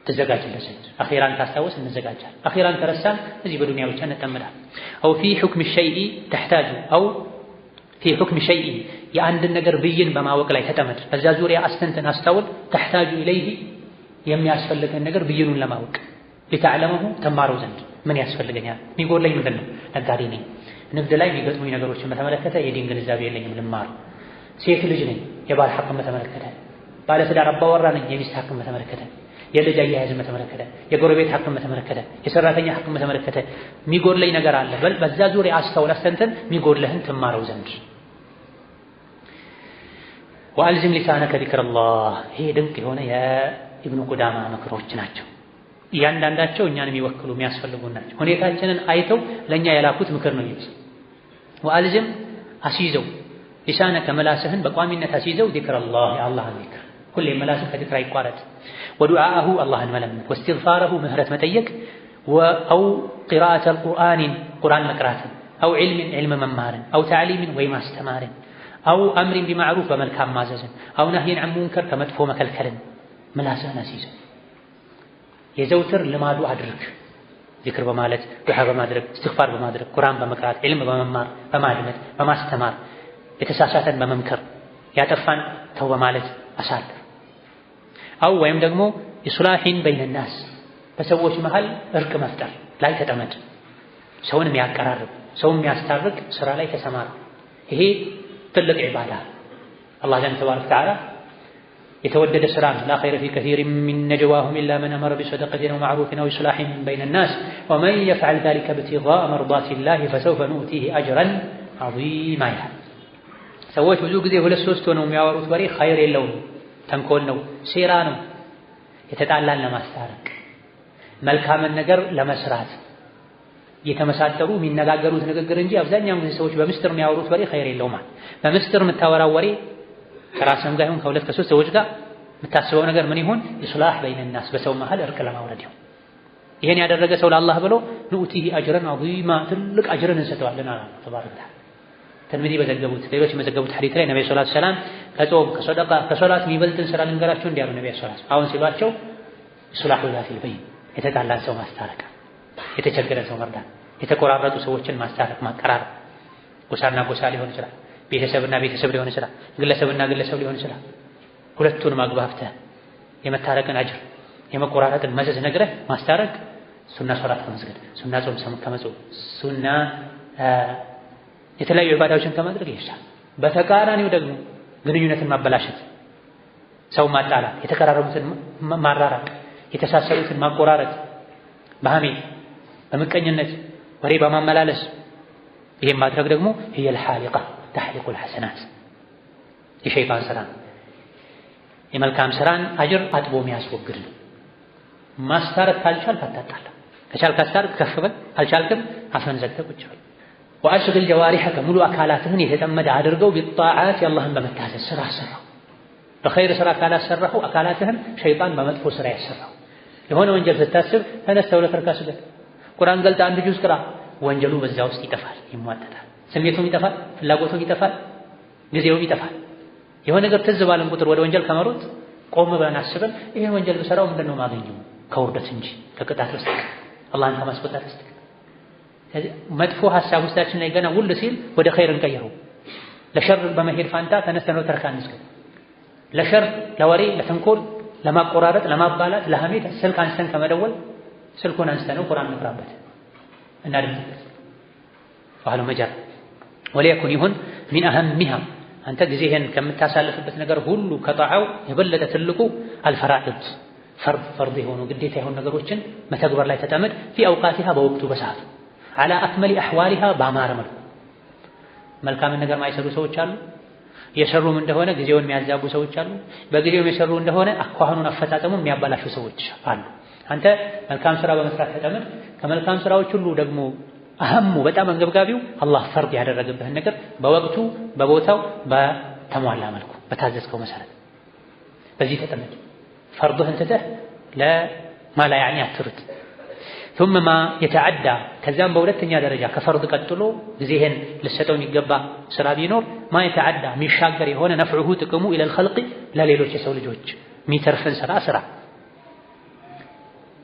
ትዘጋጅለት ዘንድ። አኺራን ካስታወስ እንዘጋጃለን። አኺራን ከረሳን እዚህ በዱንያ ብቻ እንጠመዳለን። አው ፊ ሑክሚ ሸይኢ ተሕታጁ አው ፊ ሑክሚ ሸይኢ የአንድን ነገር ብይን በማወቅ ላይ ተጠመድ። በዛ ዙሪያ አስተንትን አስታውል። ተሕታጁ ኢለይሂ የሚያስፈልገን ነገር ብይኑን ለማወቅ ሊተዕለመሁ ተማረው ዘንድ ምን ያስፈልገኛል? የሚጎለኝ ምንድን ነው? ነጋዴ ነኝ፣ ንግድ ላይ የሚገጥሙኝ ነገሮችን በተመለከተ የዲን ግንዛቤ የለኝም፣ ልማር። ሴት ልጅ ነኝ፣ የባል ሐቅን በተመለከተ። ባለትዳር አባወራ ነኝ፣ የሚስት ሐቅን በተመለከተ፣ የልጅ አያያዝን በተመለከተ፣ የጎረቤት ሐቅን በተመለከተ፣ የሰራተኛ ሐቅን በተመለከተ የሚጎለኝ ነገር አለ። በዛ ዙሪያ አስተውል፣ አስተንተን የሚጎለህን ትማረው ዘንድ። ወአልዝም ሊሳነከ ዚክረላህ ይሄ ድንቅ የሆነ የኢብኑ ቁዳማ ምክሮች ናቸው። እያንዳንዳቸው እኛን የሚወክሉ የሚያስፈልጉ ናቸው። ሁኔታችንን አይተው ለእኛ የላኩት ምክር ነው ይመስል። ወአልዝም አስይዘው ሊሳነከ መላስህን በቋሚነት አስይዘው ዚክረላህ የአላህን ዚክር ሁሌ መላስህ ከዚክር አይቋረጥ። ወዱዓአሁ አላህን መለመን፣ ወእስትግፋረሁ ምህረት መጠየቅ፣ አው ቂራአተል ቁርአንን ቁርአን መቅራትን፣ አው ዒልምን ዒልም መማርን፣ አው ተዕሊምን ወይ ማስተማርን፣ አው አምሪን ቢማዕሩፍ በመልካም ማዘዝን፣ አው ነህይን ዐን ሙንከር ከመጥፎ መከልከልን መላስህን አስይዘው የዘውትር ልማዱ አድርግ። ዚክር በማለት ዱዓ በማድረግ እስትግፋር በማድረግ ቁርአን በመቅራት ዒልም በመማር በማድመጥ በማስተማር የተሳሳተን በመምከር ያጠፋን ተው በማለት አሳልፍ። አው ወይም ደግሞ ኢስላሂን በይነ ናስ በሰዎች መሃል እርቅ መፍጠር ላይ ተጠመድ። ሰውን የሚያቀራርብ ሰውን የሚያስታርቅ ስራ ላይ ተሰማራ። ይሄ ትልቅ ዒባዳ አላህ ዘንድ ተባረከ ወተዓላ የተወደደ ስራ ነው። ላ ኸይረ ፊ ከሲሪን ሚን ነጅዋሁም ኢላ መን አመረ ቢሰደቀቲን አው መዕሩፊን አው ኢስላሂን በይነ ናስ ወመን የፍዐል ዛሊከ ብቲጋአ መርዳቲላሂ ፈሰውፈ ኑእቲሂ አጅረን ዐዚማ። ሰዎች ብዙ ጊዜ ሁለት ሶስት ሆነው የሚያወሩት ወሬ ኸይር የለውም፣ ተንኮል ነው፣ ሴራ ነው። የተጣላን ለማስታረቅ መልካምን ነገር ለመስራት እየተመሳጠሩ የሚነጋገሩት ንግግር እንጂ አብዛኛውን ጊዜ ሰዎች በምስጢር የሚያወሩት ወሬ ኸይር የለውም። በምስጢር የምታወራው ወሬ ከራስህም ጋር ይሁን ከሁለት ከሶስት ሰዎች ጋር የምታስበው ነገር ምን ይሁን? ኢስላህ በይነ ናስ በሰው መሃል እርቅ ለማውረድ ይሁን። ይሄን ያደረገ ሰው ለአላህ ብሎ ኑእቲሂ አጅረን ዐዚማ ትልቅ አጅርን እንሰጠዋለን አለ ተባረከ ወተዓላ። ተርሚዚ በዘገቡት ሌሎች የመዘገቡት ሐዲስ ላይ ነብዩ ሰለላሁ ዐለይሂ ወሰለም ከጾም ከሰደቃ ከሶላት የሚበልጥን ስራ ልንገራቸው እንዲያሉ ነብዩ ሰለላሁ ዐለይሂ ወሰለም አሁን ሲሏቸው ኢስላሁ ዛቲል በይን የተጣላን ሰው ማስታረቅ፣ የተቸገረ ሰው መርዳት፣ የተቆራረጡ ሰዎችን ማስታረቅ ማቀራረብ። ጎሳና ጎሳ ሊሆን ይችላል፣ ቤተሰብና ቤተሰብ ሊሆን ይችላል፣ ግለሰብና ግለሰብ ሊሆን ይችላል። ሁለቱንም አግባብተህ የመታረቅን አጅር የመቆራረጥን መዘዝ ነግረህ ማስታረቅ ሱና ሶላት ከመስገድ፣ ሱና ጾም ከመጾም፣ ሱና የተለያዩ ዒባዳዎችን ከማድረግ ይሻላል። በተቃራኒው ደግሞ ግንኙነትን ማበላሸት፣ ሰው ማጣላት፣ የተቀራረቡትን ማራራቅ፣ የተሳሰሩትን ማቆራረጥ፣ በሐሜት በምቀኝነት ወሬ በማመላለስ ይሄን ማድረግ ደግሞ هي الحالقة تحلق الحسنات የሸይጣን ስራ የመልካም ስራን አጅር አጥቦ የሚያስወግድ ነው። ማስታረቅ ካልቻልክ አታጣላ። ከቻልክ አስታርቅ ከፍ በል፣ ካልቻልክም አፈን ዘግተህ ቁጭ በል። ወአሽግል ጀዋሪሐከ ሙሉ አካላትህን የተጠመደ አድርገው ቢጣዓት የአላህን በመታዘዝ ስራ ሰራው። በኸይር ስራ ካላሰራኸው አካላትህን ሸይጣን በመጥፎ ስራ ያሰራው። የሆነ ወንጀል ስታስብ ተነስተህ ሁለት ረካ ስገድ፣ ቁርአን ገልጠህ አንድ ጁዝ ቅራ፣ ወንጀሉ በዛ ውስጥ ይጠፋል፣ ይሟጠጣል። ስሜቱም ይጠፋል፣ ፍላጎቱም ይጠፋል፣ ጊዜውም ይጠፋል። የሆነ ነገር ትዝ ባለን ቁጥር ወደ ወንጀል ከመሮጥ ቆም ብለን አስበን ይሄን ወንጀል ብሰራው ምንድነው ማገኘው? ከውርደት እንጂ ከቅጣት በስተቀር አላህን ከማስቆጣት በስተቀር። ስለዚህ መጥፎ ሐሳብ ውስጣችን ላይ ገና ውል ሲል ወደ ኸይር እንቀይረው። ለሸር በመሄድ ፋንታ ተነስተን ነው ተርካ እንስገድ። ለሸር ለወሬ ለተንኮል ለማቆራረጥ ለማባላት ለሐሜት ስልክ አንስተን ከመደወል ስልኩን አንስተን ነው ቁርአን እንቅራበት እናድርግበት። ወአሉ መጀር ወሊየኩን ይሁን ሚን አህሚሃ አንተ ጊዜህን ከምታሳልፍበት ነገር ሁሉ ከጣዓው የበለጠ ትልቁ አልፈራኢድ ፈርድ የሆኑ ግዴታ የሆኑ ነገሮችን መተግበር ላይ ተጠመድ። ፊ አውቃቲሃ በወቅቱ በሰዓቱ አላ አክመሊ አሕዋሊሃ በአማረ መልኩ። መልካምን ነገር ማይሰሩ ሰዎች አሉ። የሰሩም እንደሆነ ጊዜውን የሚያዛቡ ሰዎች አሉ። በጊዜው የሰሩ እንደሆነ አኳኋኑን አፈጻጸሙን የሚያባላሹ ሰዎች አሉ። አንተ መልካም ስራ በመስራት ተጠመድ። ከመልካም ስራዎች ሁሉ ደግሞ አህሙ በጣም አንገብጋቢው አላህ ፈርድ ያደረገብህን ነገር በወቅቱ በቦታው በተሟላ መልኩ በታዘዝከው መሰረት በዚህ ተጠመድ። ፈርድህን ትተህ ለማ ላ ያዕኒ አትሩጥ። ثم ما يتعدى ከዛም በሁለተኛ ደረጃ ከፈርድ ቀጥሎ ጊዜህን ልሰጠው የሚገባ ስራ ቢኖር ማ يتعدى የሚሻገር የሆነ ነፍዑሁ ጥቅሙ ኢለ الخلق ለሌሎች የሰው ልጆች የሚተርፍን ስራ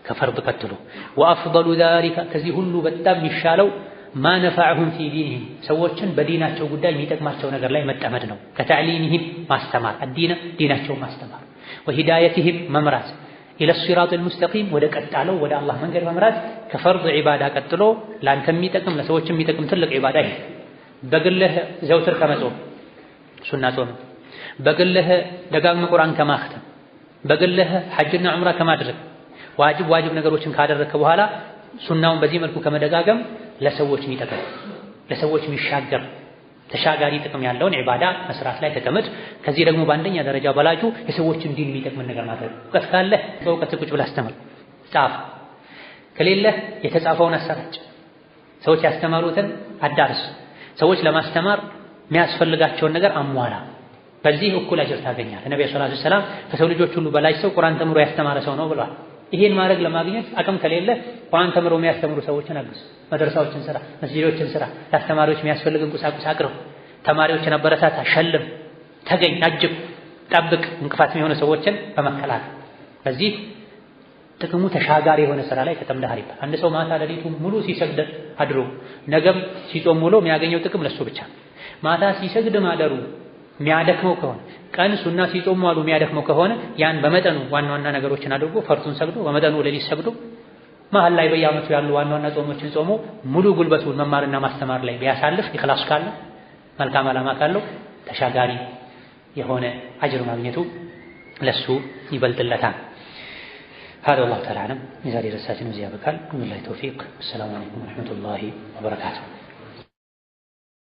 ከፈርድ ቀጥሎ وافضل ذلك ከዚህ ሁሉ በጣም የሚሻለው ما نفعهم في دينهم ሰዎችን በዲናቸው ጉዳይ የሚጠቅማቸው ነገር ላይ መጠመድ ነው። ከተዕሊሚሂም ማስተማር ዲናቸውን ማስተማር وهدايتهم መምራት ኢለ الصراط المستقيم ወደ ቀጣለው ወደ አላህ መንገድ መምራት ከፈርድ ዒባዳ ቀጥሎ ላንተ የሚጠቅም ለሰዎች የሚጠቅም ትልቅ ዒባዳ ይሄ። በግልህ ዘውትር ከመጾም ሱና ጾም፣ በግልህ ደጋግመህ ቁርአን ከማختም፣ በግልህ ሐጅና ዑምራ ከማድረግ ዋጅብ ነገሮችን ካደረግክ በኋላ ሱናውን በዚህ መልኩ ከመደጋገም ለሰዎች የሚጠቅም ለሰዎች የሚሻገር ተሻጋሪ ጥቅም ያለውን ዒባዳ መስራት ላይ ተጠመድ። ከዚህ ደግሞ በአንደኛ ደረጃ በላጩ የሰዎችን ዲን የሚጠቅምን ነገር ማድረግ። እውቀት ካለህ በእውቀት ቁጭ ብለህ አስተምር፣ ጻፍ። ከሌለህ የተጻፈውን አሰራጭ፣ ሰዎች ያስተማሩትን አዳርስ። ሰዎች ለማስተማር የሚያስፈልጋቸውን ነገር አሟላ። በዚህ እኩል አጅር ታገኛለህ። ነብዩ ሰለላሁ ዐለይሂ ወሰለም ከሰው ልጆች ሁሉ በላይ ሰው ቁርአን ተምሮ ያስተማረ ሰው ነው ብለዋል። ይሄን ማድረግ ለማግኘት አቅም ከሌለ ቁርአን ተምሮ የሚያስተምሩ ሰዎችን አግዝ። መድረሳዎችን ስራ፣ መስጂዶችን ስራ፣ ለአስተማሪዎች የሚያስፈልግን ቁሳቁስ አቅርብ። ተማሪዎችን አበረታታ፣ ሸልም፣ ተገኝ፣ አጅብ፣ ጠብቅ። እንቅፋት የሚሆኑ ሰዎችን በመከላከል በዚህ ጥቅሙ ተሻጋሪ የሆነ ስራ ላይ ተጠምደሃል ይባል። አንድ ሰው ማታ ሌሊቱ ሙሉ ሲሰግድ አድሮ ነገም ሲጾም ውሎ የሚያገኘው ጥቅም ለሱ ብቻ። ማታ ሲሰግድ ማደሩ የሚያደክመው ከሆነ ቀን ሱና ሲጾሙ አሉ የሚያደክመው ከሆነ ያን በመጠኑ ዋና ዋና ነገሮችን አድርጎ ፈርቱን ሰግዶ በመጠኑ ሌሊት ሰግዶ መሀል ላይ በየዓመቱ ያሉ ዋና ዋና ጾሞችን ጾሞ ሙሉ ጉልበቱን መማርና ማስተማር ላይ ቢያሳልፍ ኢኽላስ ካለው መልካም ዓላማ ካለው ተሻጋሪ የሆነ አጅር ማግኘቱ ለሱ ይበልጥለታል። هذا والله تعالى أعلم. የዛሬ ደርሳችን እዚህ ያበቃል። ወላሂ ተውፊቅ። ሰላም አለይኩም ወረሕመቱላሂ ወበረካቱሁ።